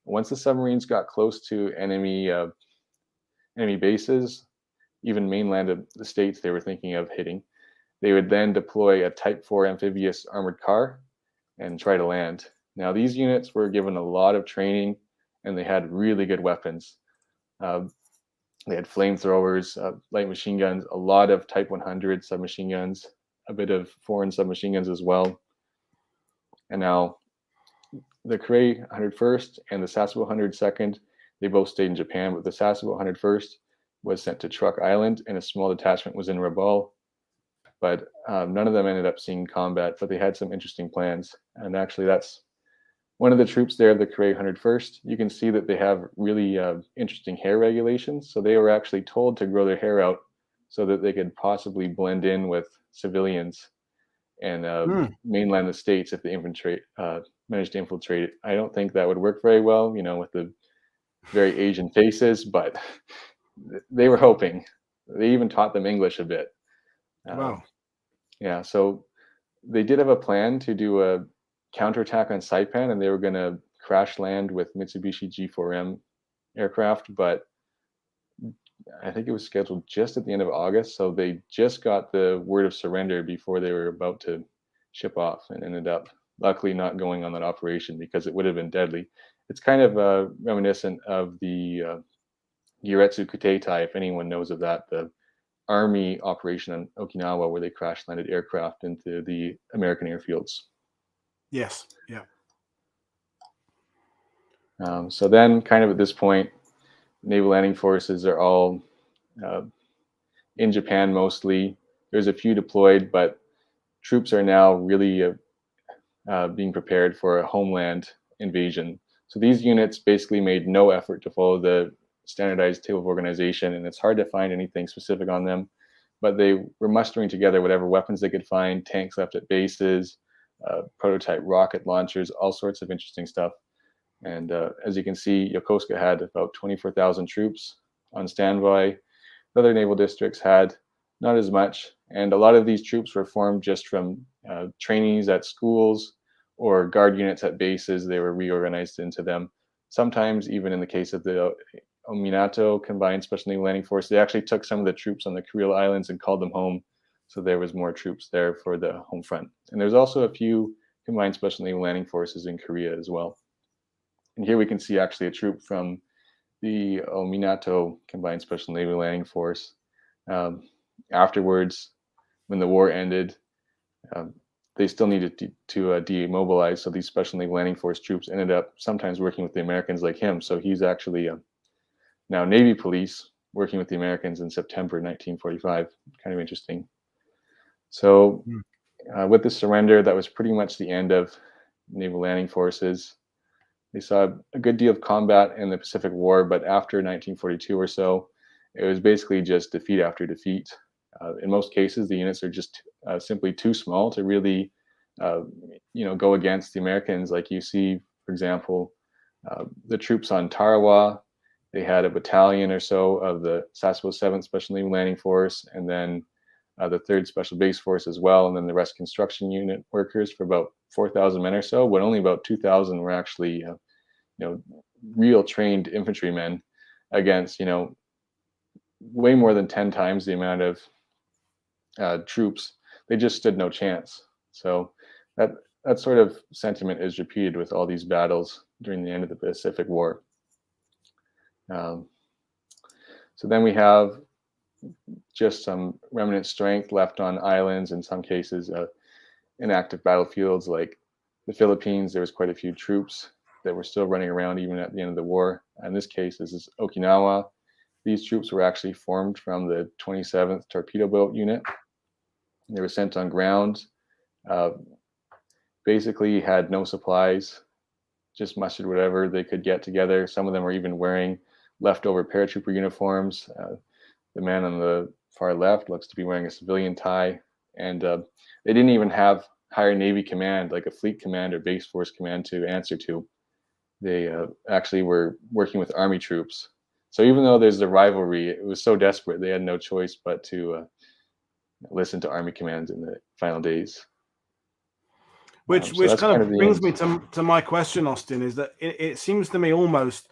once the submarines got close to enemy bases, even mainland of the states they were thinking of hitting, they would then deploy a Type 4 amphibious armored car and try to land. Now, these units were given a lot of training, and they had really good weapons. They had flamethrowers, light machine guns, a lot of Type 100 submachine guns, a bit of foreign submachine guns as well. And now the Kure 101st and the Sasebo 102nd, they both stayed in Japan, but the Sasebo 101st was sent to Truk Island, and a small detachment was in Rabaul. But none of them ended up seeing combat, but they had some interesting plans. And actually, that's one of the troops there, the Kure 101st. You can see that they have really interesting hair regulations. So they were actually told to grow their hair out so that they could possibly blend in with civilians and mainland the states if they managed to infiltrate it. I don't think that would work very well, with the very Asian faces, but they were hoping. They even taught them English a bit. Wow. Yeah, so they did have a plan to do a counterattack on Saipan, and they were going to crash land with Mitsubishi G4M aircraft, but I think it was scheduled just at the end of August, so they just got the word of surrender before they were about to ship off, and ended up luckily not going on that operation because it would have been deadly. It's kind of reminiscent of the Giretsu Kutetai, if anyone knows of that, the army operation on Okinawa where they crash landed aircraft into the American airfields. Yes. Yeah. So then, kind of at this point, Naval Landing Forces are all in Japan mostly. There's a few deployed, but troops are now really being prepared for a homeland invasion. So these units basically made no effort to follow the standardized table of organization, and it's hard to find anything specific on them. But they were mustering together whatever weapons they could find, tanks left at bases, prototype rocket launchers, all sorts of interesting stuff. And as you can see, Yokosuka had about 24,000 troops on standby. Other naval districts had not as much. And a lot of these troops were formed just from trainees at schools or guard units at bases. They were reorganized into them. Sometimes, even in the case of the Minato Combined Special Naval Landing Force, they actually took some of the troops on the Kuril Islands and called them home. So there was more troops there for the home front. And there's also a few Combined Special Naval Landing Forces in Korea as well. And here we can see actually a troop from the Minato Combined Special Naval Landing Force. Afterwards, when the war ended, they still needed to demobilize. So these Special Naval Landing Force troops ended up sometimes working with the Americans like him. So he's actually now Navy police working with the Americans in September 1945. Kind of interesting. So with the surrender, that was pretty much the end of Naval Landing Forces. They saw a good deal of combat in the Pacific War, but after 1942 or so, it was basically just defeat after defeat. In most cases, the units are just simply too small to really, go against the Americans. Like you see, for example, the troops on Tarawa, they had a battalion or so of the Sasebo 7th Special Naval Landing Force, and then the 3rd Special Base Force as well, and then the rest construction unit workers for about 4,000 men or so, but only about 2,000 were actually, real trained infantrymen against, way more than 10 times the amount of troops. They just stood no chance. So that sort of sentiment is repeated with all these battles during the end of the Pacific War. So then we have just some remnant strength left on islands, in some cases inactive battlefields like the Philippines. There was quite a few troops that were still running around even at the end of the war. In this case, this is Okinawa. These troops were actually formed from the 27th Torpedo Boat Unit. They were sent on ground, basically had no supplies, just mustered whatever they could get together. Some of them were even wearing leftover paratrooper uniforms. The man on the far left looks to be wearing a civilian tie, and they didn't even have higher Navy command, like a fleet command or base force command to answer to. They actually were working with Army troops. So even though there's a rivalry, it was so desperate, they had no choice but to listen to Army commands in the final days. Which kind of brings me to my question, Austin, is that it seems to me almost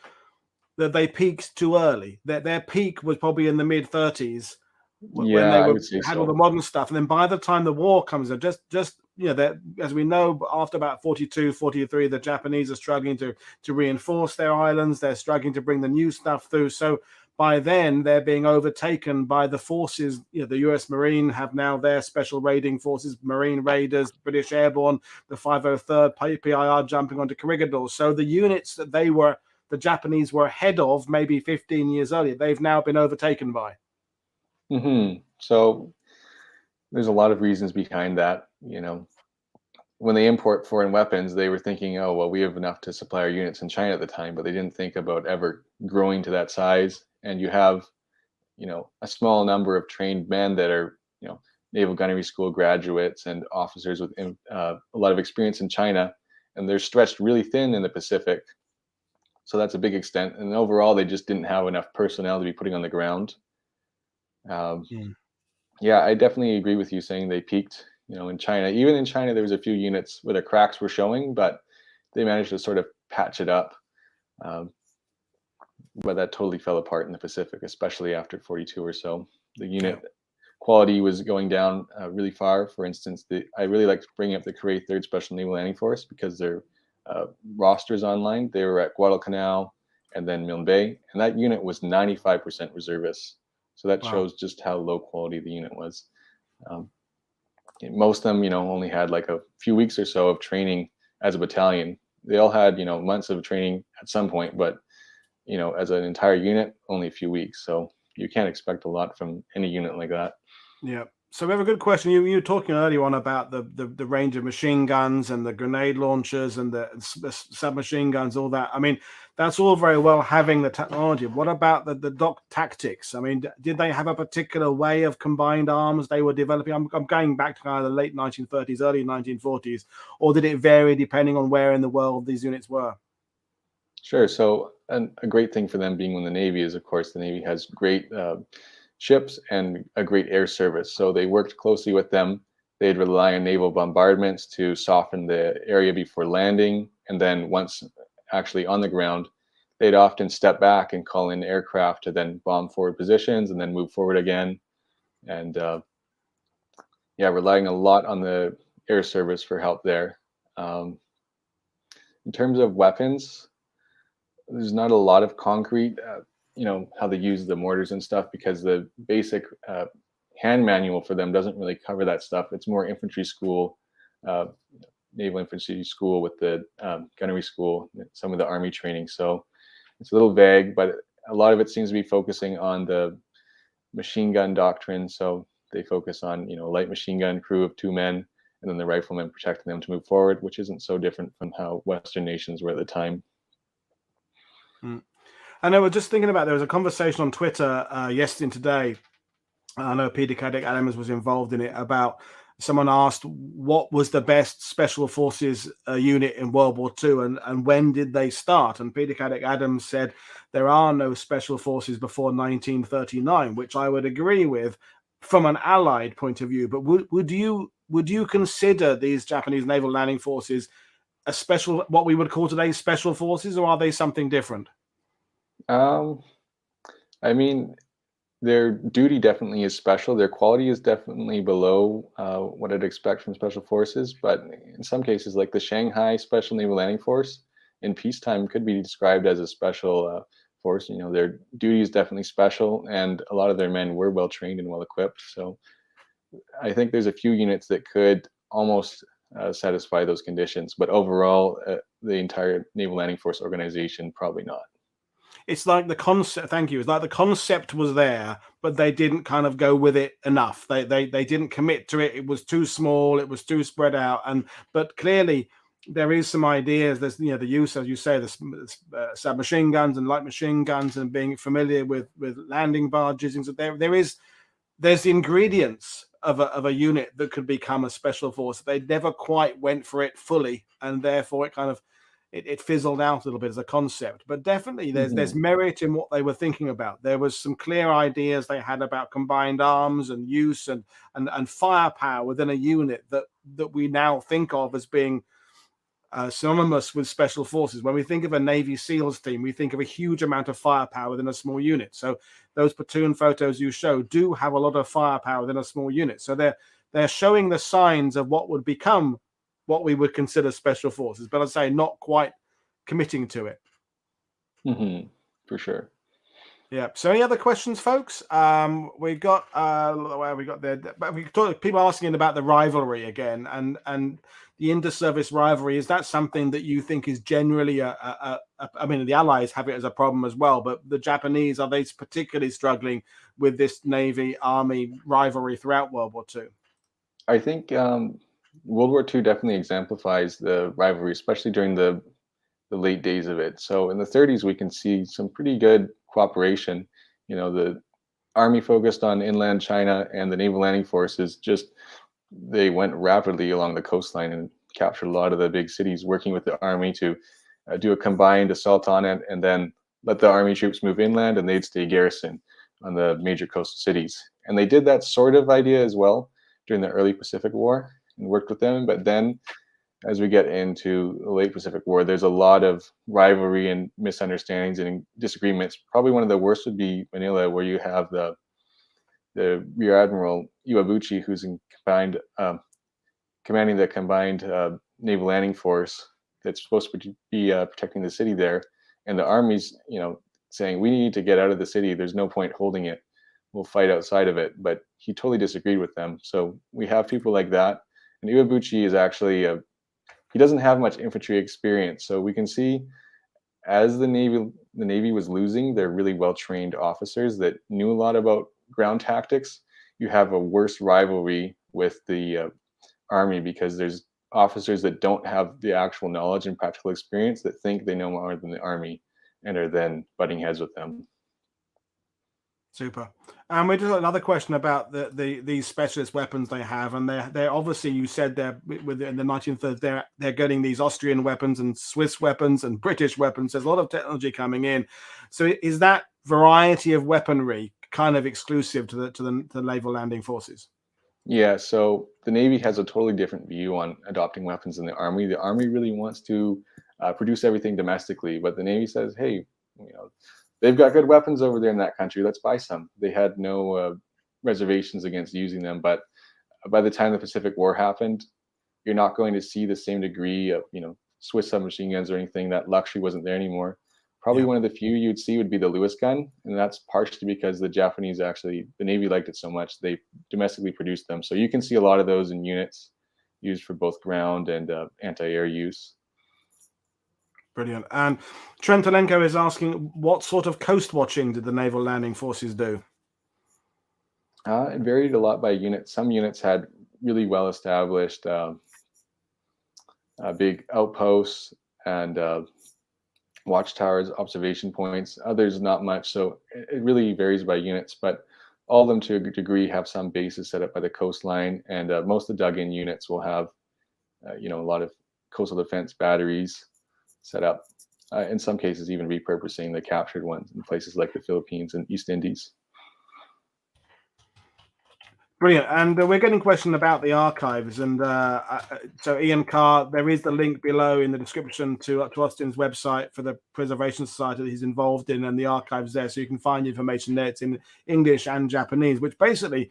that they peaked too early. That their peak was probably in the mid-30s when they had all the modern stuff, and then by the time the war comes up, as we know, after about 42, 43, the Japanese are struggling to reinforce their islands. They're struggling to bring the new stuff through. So by then, they're being overtaken by the forces. The U.S. Marine have now their special raiding forces, Marine Raiders, British Airborne, the 503rd PIR jumping onto Corregidor. So the units that the Japanese were ahead of maybe 15 years earlier, they've now been overtaken by. So there's a lot of reasons behind that. When they import foreign weapons, they were thinking, oh, well, we have enough to supply our units in China at the time, but they didn't think about ever growing to that size. And you have, a small number of trained men that are, naval gunnery school graduates and officers with a lot of experience in China, and they're stretched really thin in the Pacific. So that's a big extent. And overall, they just didn't have enough personnel to be putting on the ground. Yeah, I definitely agree with you saying they peaked, in China. Even in China, there was a few units where the cracks were showing, but they managed to sort of patch it up. But that totally fell apart in the Pacific, especially after 42 or so. The unit quality was going down really far. For instance, I really like to bring up the Korea 3rd Special Naval Landing Force because their rosters online. They were at Guadalcanal and then Milne Bay, and that unit was 95% reservists. So that shows just how low quality the unit was. Most of them, only had like a few weeks or so of training as a battalion. They all had, months of training at some point, but as an entire unit, only a few weeks. So you can't expect a lot from any unit like that. Yeah. So we have a good question. You were talking earlier on about the range of machine guns and the grenade launchers and the submachine guns, all that. I mean, that's all very well having the technology. What about the dock tactics? I mean, did they have a particular way of combined arms they were developing? I'm going back to kind of the late 1930s, early 1940s, or did it vary depending on where in the world these units were? Sure. So a great thing for them being in the Navy is, of course, the Navy has great ships and a great air service. So they worked closely with them. They'd rely on naval bombardments to soften the area before landing. And then once actually on the ground, they'd often step back and call in aircraft to then bomb forward positions and then move forward again. And relying a lot on the air service for help there. In terms of weapons, there's not a lot of concrete, how they use the mortars and stuff, because the basic hand manual for them doesn't really cover that stuff. It's more infantry school, naval infantry school with the gunnery school, some of the army training. So it's a little vague, but a lot of it seems to be focusing on the machine gun doctrine. So they focus on, light machine gun crew of 2 men, and then the riflemen protecting them to move forward, which isn't so different from how Western nations were at the time. I know, we're just thinking about, there was a conversation on Twitter yesterday and today. I know Peter Caddick Adams was involved in it, about someone asked what was the best special forces unit in World War II and when did they start? And Peter Caddick Adams said there are no special forces before 1939, which I would agree with from an Allied point of view. But would you consider these Japanese naval landing forces a special, what we would call today special forces, or are they something different? I mean, their duty definitely is special. Their quality is definitely below what I'd expect from special forces. But in some cases, like the Shanghai Special Naval Landing Force in peacetime could be described as a special force. Their duty is definitely special, and a lot of their men were well trained and well equipped. So I think there's a few units that could almost satisfy those conditions. But overall, the entire Naval Landing Force organization, probably not. It's like the concept. Thank you. It's like the concept was there, but they didn't kind of go with it enough. They didn't commit to it. It was too small. It was too spread out. But clearly there is some ideas. There's the use, as you say, the submachine guns and light machine guns, and being familiar with landing barges. And so there's the ingredients of a unit that could become a special force. They never quite went for it fully, and therefore it kind of it fizzled out a little bit as a concept. But definitely there's merit in what they were thinking about. There was some clear ideas they had about combined arms and use and firepower within a unit that we now think of as being synonymous with special forces. When we think of a Navy SEALs team, we think of a huge amount of firepower within a small unit. So those platoon photos you show do have a lot of firepower within a small unit. So they're showing the signs of what would become what we would consider special forces, but I'd say not quite committing to it. For sure. Yeah. So any other questions, folks? We got where we got there, but we talked people asking about the rivalry again, and the inter-service rivalry. Is that something that you think is generally I mean, the Allies have it as a problem as well, but the Japanese, are they particularly struggling with this Navy Army rivalry throughout World War II? I think World War II definitely exemplifies the rivalry, especially during the late days of it. So in the 30s, we can see some pretty good cooperation. The Army focused on inland China, and the Naval Landing Forces they went rapidly along the coastline and captured a lot of the big cities, working with the Army to do a combined assault on it, and then let the Army troops move inland, and they'd stay garrisoned on the major coastal cities. And they did that sort of idea as well during the early Pacific War and worked with them. But then, as we get into the late Pacific War, there's a lot of rivalry and misunderstandings and disagreements. Probably one of the worst would be Manila, where you have the Rear Admiral Iwabuchi, who's in commanding the combined naval landing force that's supposed to be protecting the city there, and the army's saying we need to get out of the city. There's no point holding it. We'll fight outside of it. But he totally disagreed with them. So we have people like that, and Iwabuchi is actually he doesn't have much infantry experience. So we can see as the Navy was losing their really well-trained officers that knew a lot about ground tactics, you have a worse rivalry with the Army, because there's officers that don't have the actual knowledge and practical experience that think they know more than the Army and are then butting heads with them. Super. And we just got another question about these specialist weapons they have, and they're obviously, you said they're in the 1930s they're getting these Austrian weapons and Swiss weapons and British weapons. There's a lot of technology coming in. So is that variety of weaponry kind of exclusive to the Naval Landing Forces? Yeah, so the Navy has a totally different view on adopting weapons than the Army. The Army really wants to produce everything domestically, but the Navy says, hey, they've got good weapons over there in that country. Let's buy some. They had no reservations against using them, but by the time the Pacific War happened, you're not going to see the same degree of Swiss submachine guns or anything. That luxury wasn't there anymore. Probably one of the few you'd see would be the Lewis gun, and that's partially because the Navy liked it so much they domestically produced them. So you can see a lot of those in units used for both ground and anti-air use. Brilliant. And Trentelenko is asking, what sort of coast watching did the Naval Landing Forces do? It varied a lot by unit. Some units had really well-established big outposts and watchtowers, observation points. Others not much. So it really varies by units, but all of them to a degree have some bases set up by the coastline, and most of the dug-in units will have a lot of coastal defense batteries set up. In some cases, even repurposing the captured ones in places like the Philippines and East Indies. Brilliant. And we're getting a question about the archives. And so Ian Carr, there is the link below in the description to Austin's website for the Preservation Society that he's involved in, and the archives there. So you can find information there. It's in English and Japanese, which basically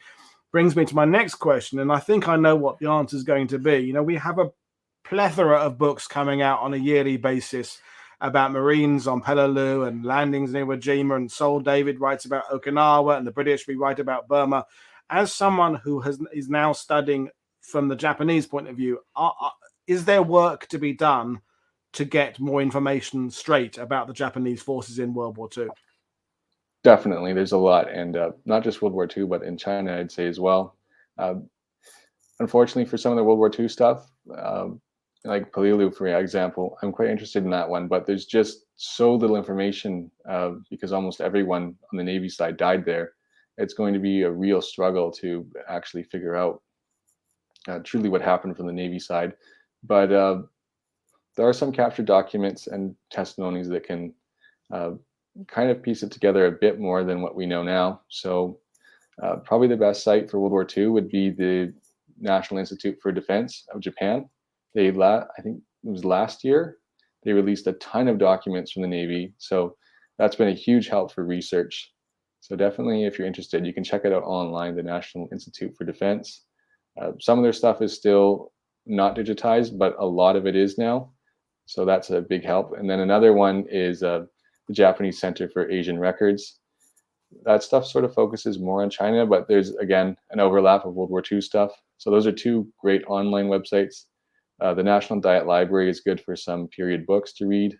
brings me to my next question. And I think I know what the answer is going to be. We have a plethora of books coming out on a yearly basis about Marines on Peleliu and landings in Iwo Jima, and Sol David writes about Okinawa, and the British, we write about Burma. As someone who is now studying from the Japanese point of view, is there work to be done to get more information straight about the Japanese forces in World War II? Definitely, there's a lot, and not just World War II, but in China, I'd say as well. Unfortunately, for some of the World War II stuff, like Peleliu, for example, I'm quite interested in that one, but there's just so little information because almost everyone on the Navy side died there. It's going to be a real struggle to actually figure out truly what happened from the Navy side. But there are some captured documents and testimonies that can kind of piece it together a bit more than what we know now. So probably the best site for World War II would be the National Institute for Defense of Japan. I think it was last year, they released a ton of documents from the Navy. So that's been a huge help for research. So definitely, if you're interested, you can check it out online, the National Institute for Defense. Some of their stuff is still not digitized, but a lot of it is now. So that's a big help. And then another one is the Japanese Center for Asian Records. That stuff sort of focuses more on China, but there's, again, an overlap of World War II stuff. So those are two great online websites. The National Diet Library is good for some period books to read.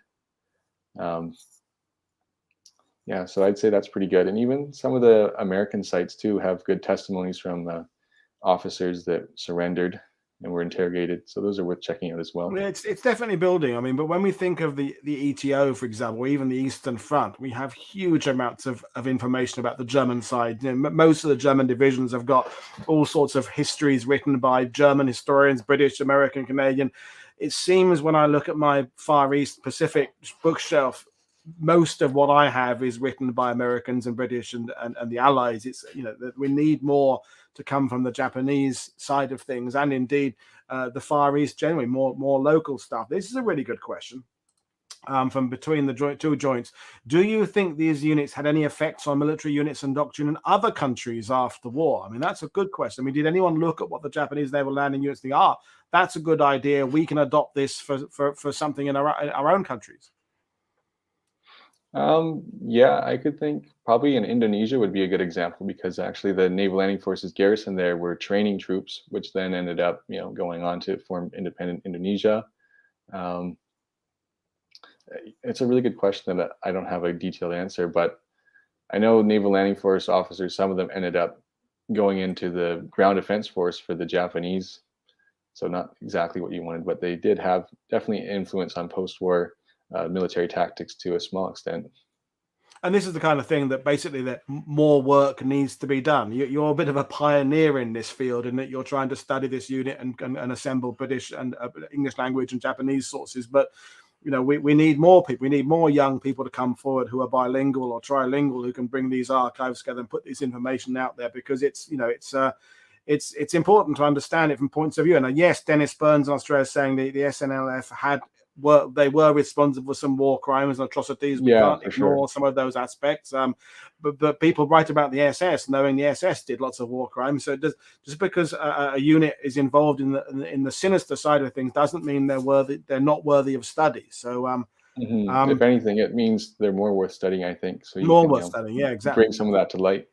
Yeah, so I'd say that's pretty good. And even some of the American sites too have good testimonies from officers that surrendered and were interrogated. So those are worth checking out as well. It's definitely building. I mean, but when we think of the ETO, for example, or even the Eastern Front, we have huge amounts of information about the German side. Most of the German divisions have got all sorts of histories written by German historians, British, American, Canadian. It seems when I look at my Far East Pacific bookshelf, most of what I have is written by Americans and British and the Allies. It's that we need more to come from the Japanese side of things, and indeed the Far East generally, more local stuff. This is a really good question. From between the two joints, do you think these units had any effects on military units and doctrine in other countries after the war? I mean, that's a good question. I mean, did anyone look at what the Japanese naval landing units think? That's a good idea. We can adopt this for something in our own countries. Yeah, I could think probably in Indonesia would be a good example, because actually the Naval Landing Forces garrison there were training troops, which then ended up, going on to form independent Indonesia. It's a really good question that I don't have a detailed answer, but I know Naval Landing Force officers, some of them ended up going into the ground defense force for the Japanese. So not exactly what you wanted, but they did have definitely influence on post-war military tactics to a small extent. And this is the kind of thing that basically that more work needs to be done. You're a bit of a pioneer in this field, in that you're trying to study this unit and assemble British and English language and Japanese sources. But we need more people. We need more young people to come forward who are bilingual or trilingual, who can bring these archives together and put this information out there, because it's important to understand it from points of view. And yes, Dennis Burns in Australia is saying the SNLF they were responsible for some war crimes and atrocities. We can't ignore some of those aspects. But people write about the SS, knowing the SS did lots of war crimes. So just because a unit is involved in the sinister side of things doesn't mean they're not worthy of study. So if anything, it means they're more worth studying, I think. So worth studying, yeah, exactly. Bring some of that to light.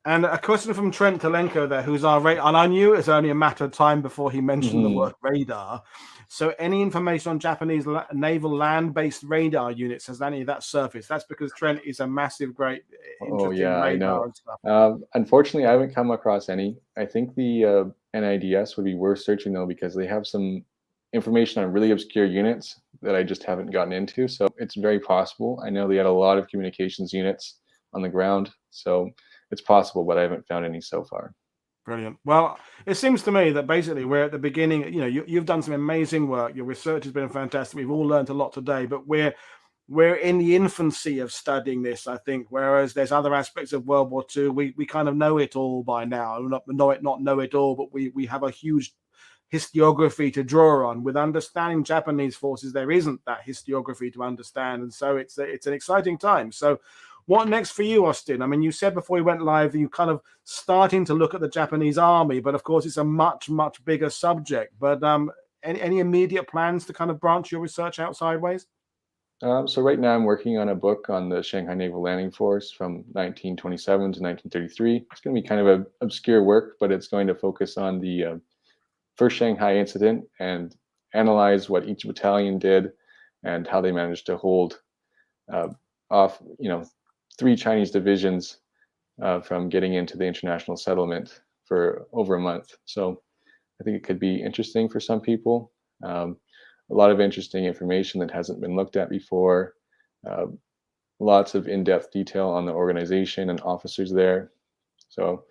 And a question from Trent Telenko there, who's our radar, and I knew it was only a matter of time before he mentioned the word radar. So any information on Japanese naval land-based radar units, has any of that surfaced? That's because Trent is a massive, great, interesting radar and stuff. Unfortunately, I haven't come across any. I think the NIDS would be worth searching, though, because they have some information on really obscure units that I just haven't gotten into. So it's very possible. I know they had a lot of communications units on the ground. So it's possible, but I haven't found any so far. Brilliant. Well, it seems to me that basically we're at the beginning. You've done some amazing work. Your research has been fantastic. We've all learned a lot today, but we're in the infancy of studying this, I think. Whereas there's other aspects of World War II, we kind of know it all by now. Not know it all, but we have a huge historiography to draw on. With understanding Japanese forces, there isn't that historiography to understand, and so it's an exciting time. So what next for you, Austin? I mean, you said before we went live that you're kind of starting to look at the Japanese army, but of course it's a much, much bigger subject. But any immediate plans to kind of branch your research out sideways? So right now I'm working on a book on the Shanghai Naval Landing Force from 1927 to 1933. It's going to be kind of an obscure work, but it's going to focus on the first Shanghai incident and analyze what each battalion did and how they managed to hold off, 3 Chinese divisions from getting into the international settlement for over a month. So I think it could be interesting for some people. A lot of interesting information that hasn't been looked at before. Lots of in-depth detail on the organization and officers there. So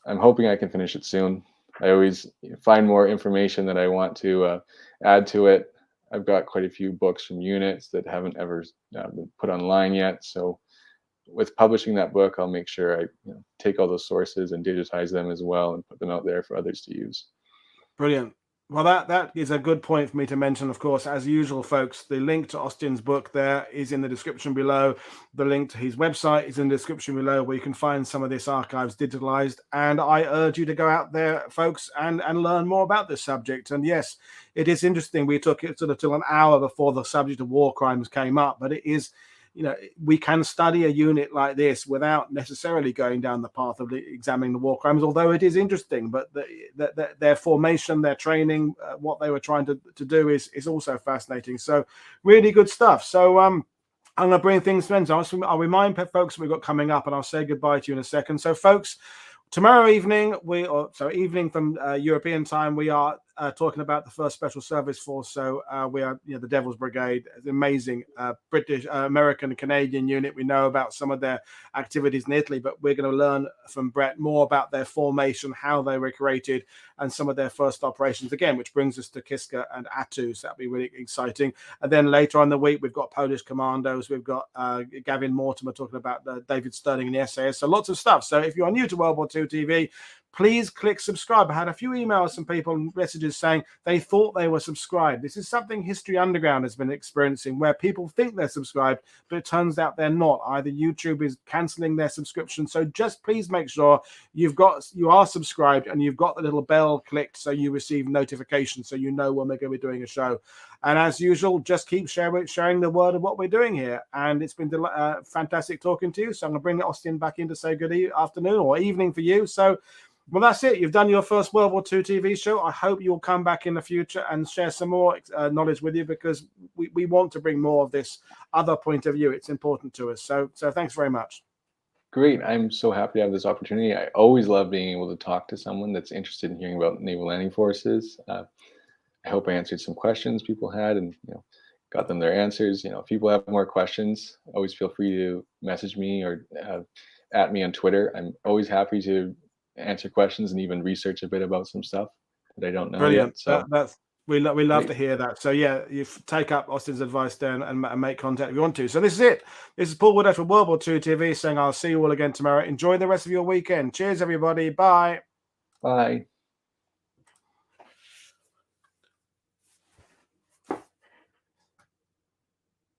I'm hoping I can finish it soon. I always find more information that I want to add to it. I've got quite a few books from units that haven't ever been put online yet. So with publishing that book, I'll make sure I take all those sources and digitize them as well and put them out there for others to use. Brilliant. Well, that is a good point for me to mention. Of course, as usual, folks, the link to Austin's book there is in the description below. The link to his website is in the description below, where you can find some of this archives digitalized. And I urge you to go out there, folks, and learn more about this subject. And yes, it is interesting. We took it sort of till an hour before the subject of war crimes came up, but it is, we can study a unit like this without necessarily going down the path of examining the war crimes, although it is interesting. But their formation, their training, what they were trying to do is also fascinating. So really good stuff. So I'm going to bring things to an end. I'll remind folks we've got coming up, and I'll say goodbye to you in a second. So folks, Tomorrow evening, evening from European time, we are talking about the first Special Service Force. So we are, the Devil's Brigade, an amazing British, American, and Canadian unit. We know about some of their activities in Italy, but we're going to learn from Brett more about their formation, how they were created, and some of their first operations again, which brings us to Kiska and Atu. So that'll be really exciting. And then later on in the week, we've got Polish commandos. We've got Gavin Mortimer talking about David Sterling and the SAS. So lots of stuff. So if you are new to World War II TV, please click subscribe. I had a few emails from people and messages saying they thought they were subscribed. This is something History Underground has been experiencing, where people think they're subscribed, but it turns out they're not. Either YouTube is canceling their subscription. So just please make sure you are subscribed and you've got the little bell clicked so you receive notifications, so you know when we're going to be doing a show. And as usual, just keep sharing the word of what we're doing here. And it's been fantastic talking to you. So I'm going to bring Austin back in to say good afternoon or evening for you. So, well, that's it. You've done your first World War II TV show. I hope you'll come back in the future and share some more knowledge with you, because we want to bring more of this other point of view. It's important to us. So thanks very much. Great. I'm so happy to have this opportunity. I always love being able to talk to someone that's interested in hearing about Naval Landing Forces. I hope I answered some questions people had and got them their answers. If people have more questions, always feel free to message me or at me on Twitter. I'm always happy to answer questions and even research a bit about some stuff that I don't know Brilliant. yet. So we love to hear that. So yeah, you take up Austin's advice there and make contact if you want to. So this is it. This is Paul Woodadge from World War II TV saying I'll see you all again tomorrow. Enjoy the rest of your weekend. Cheers, everybody. Bye. Bye.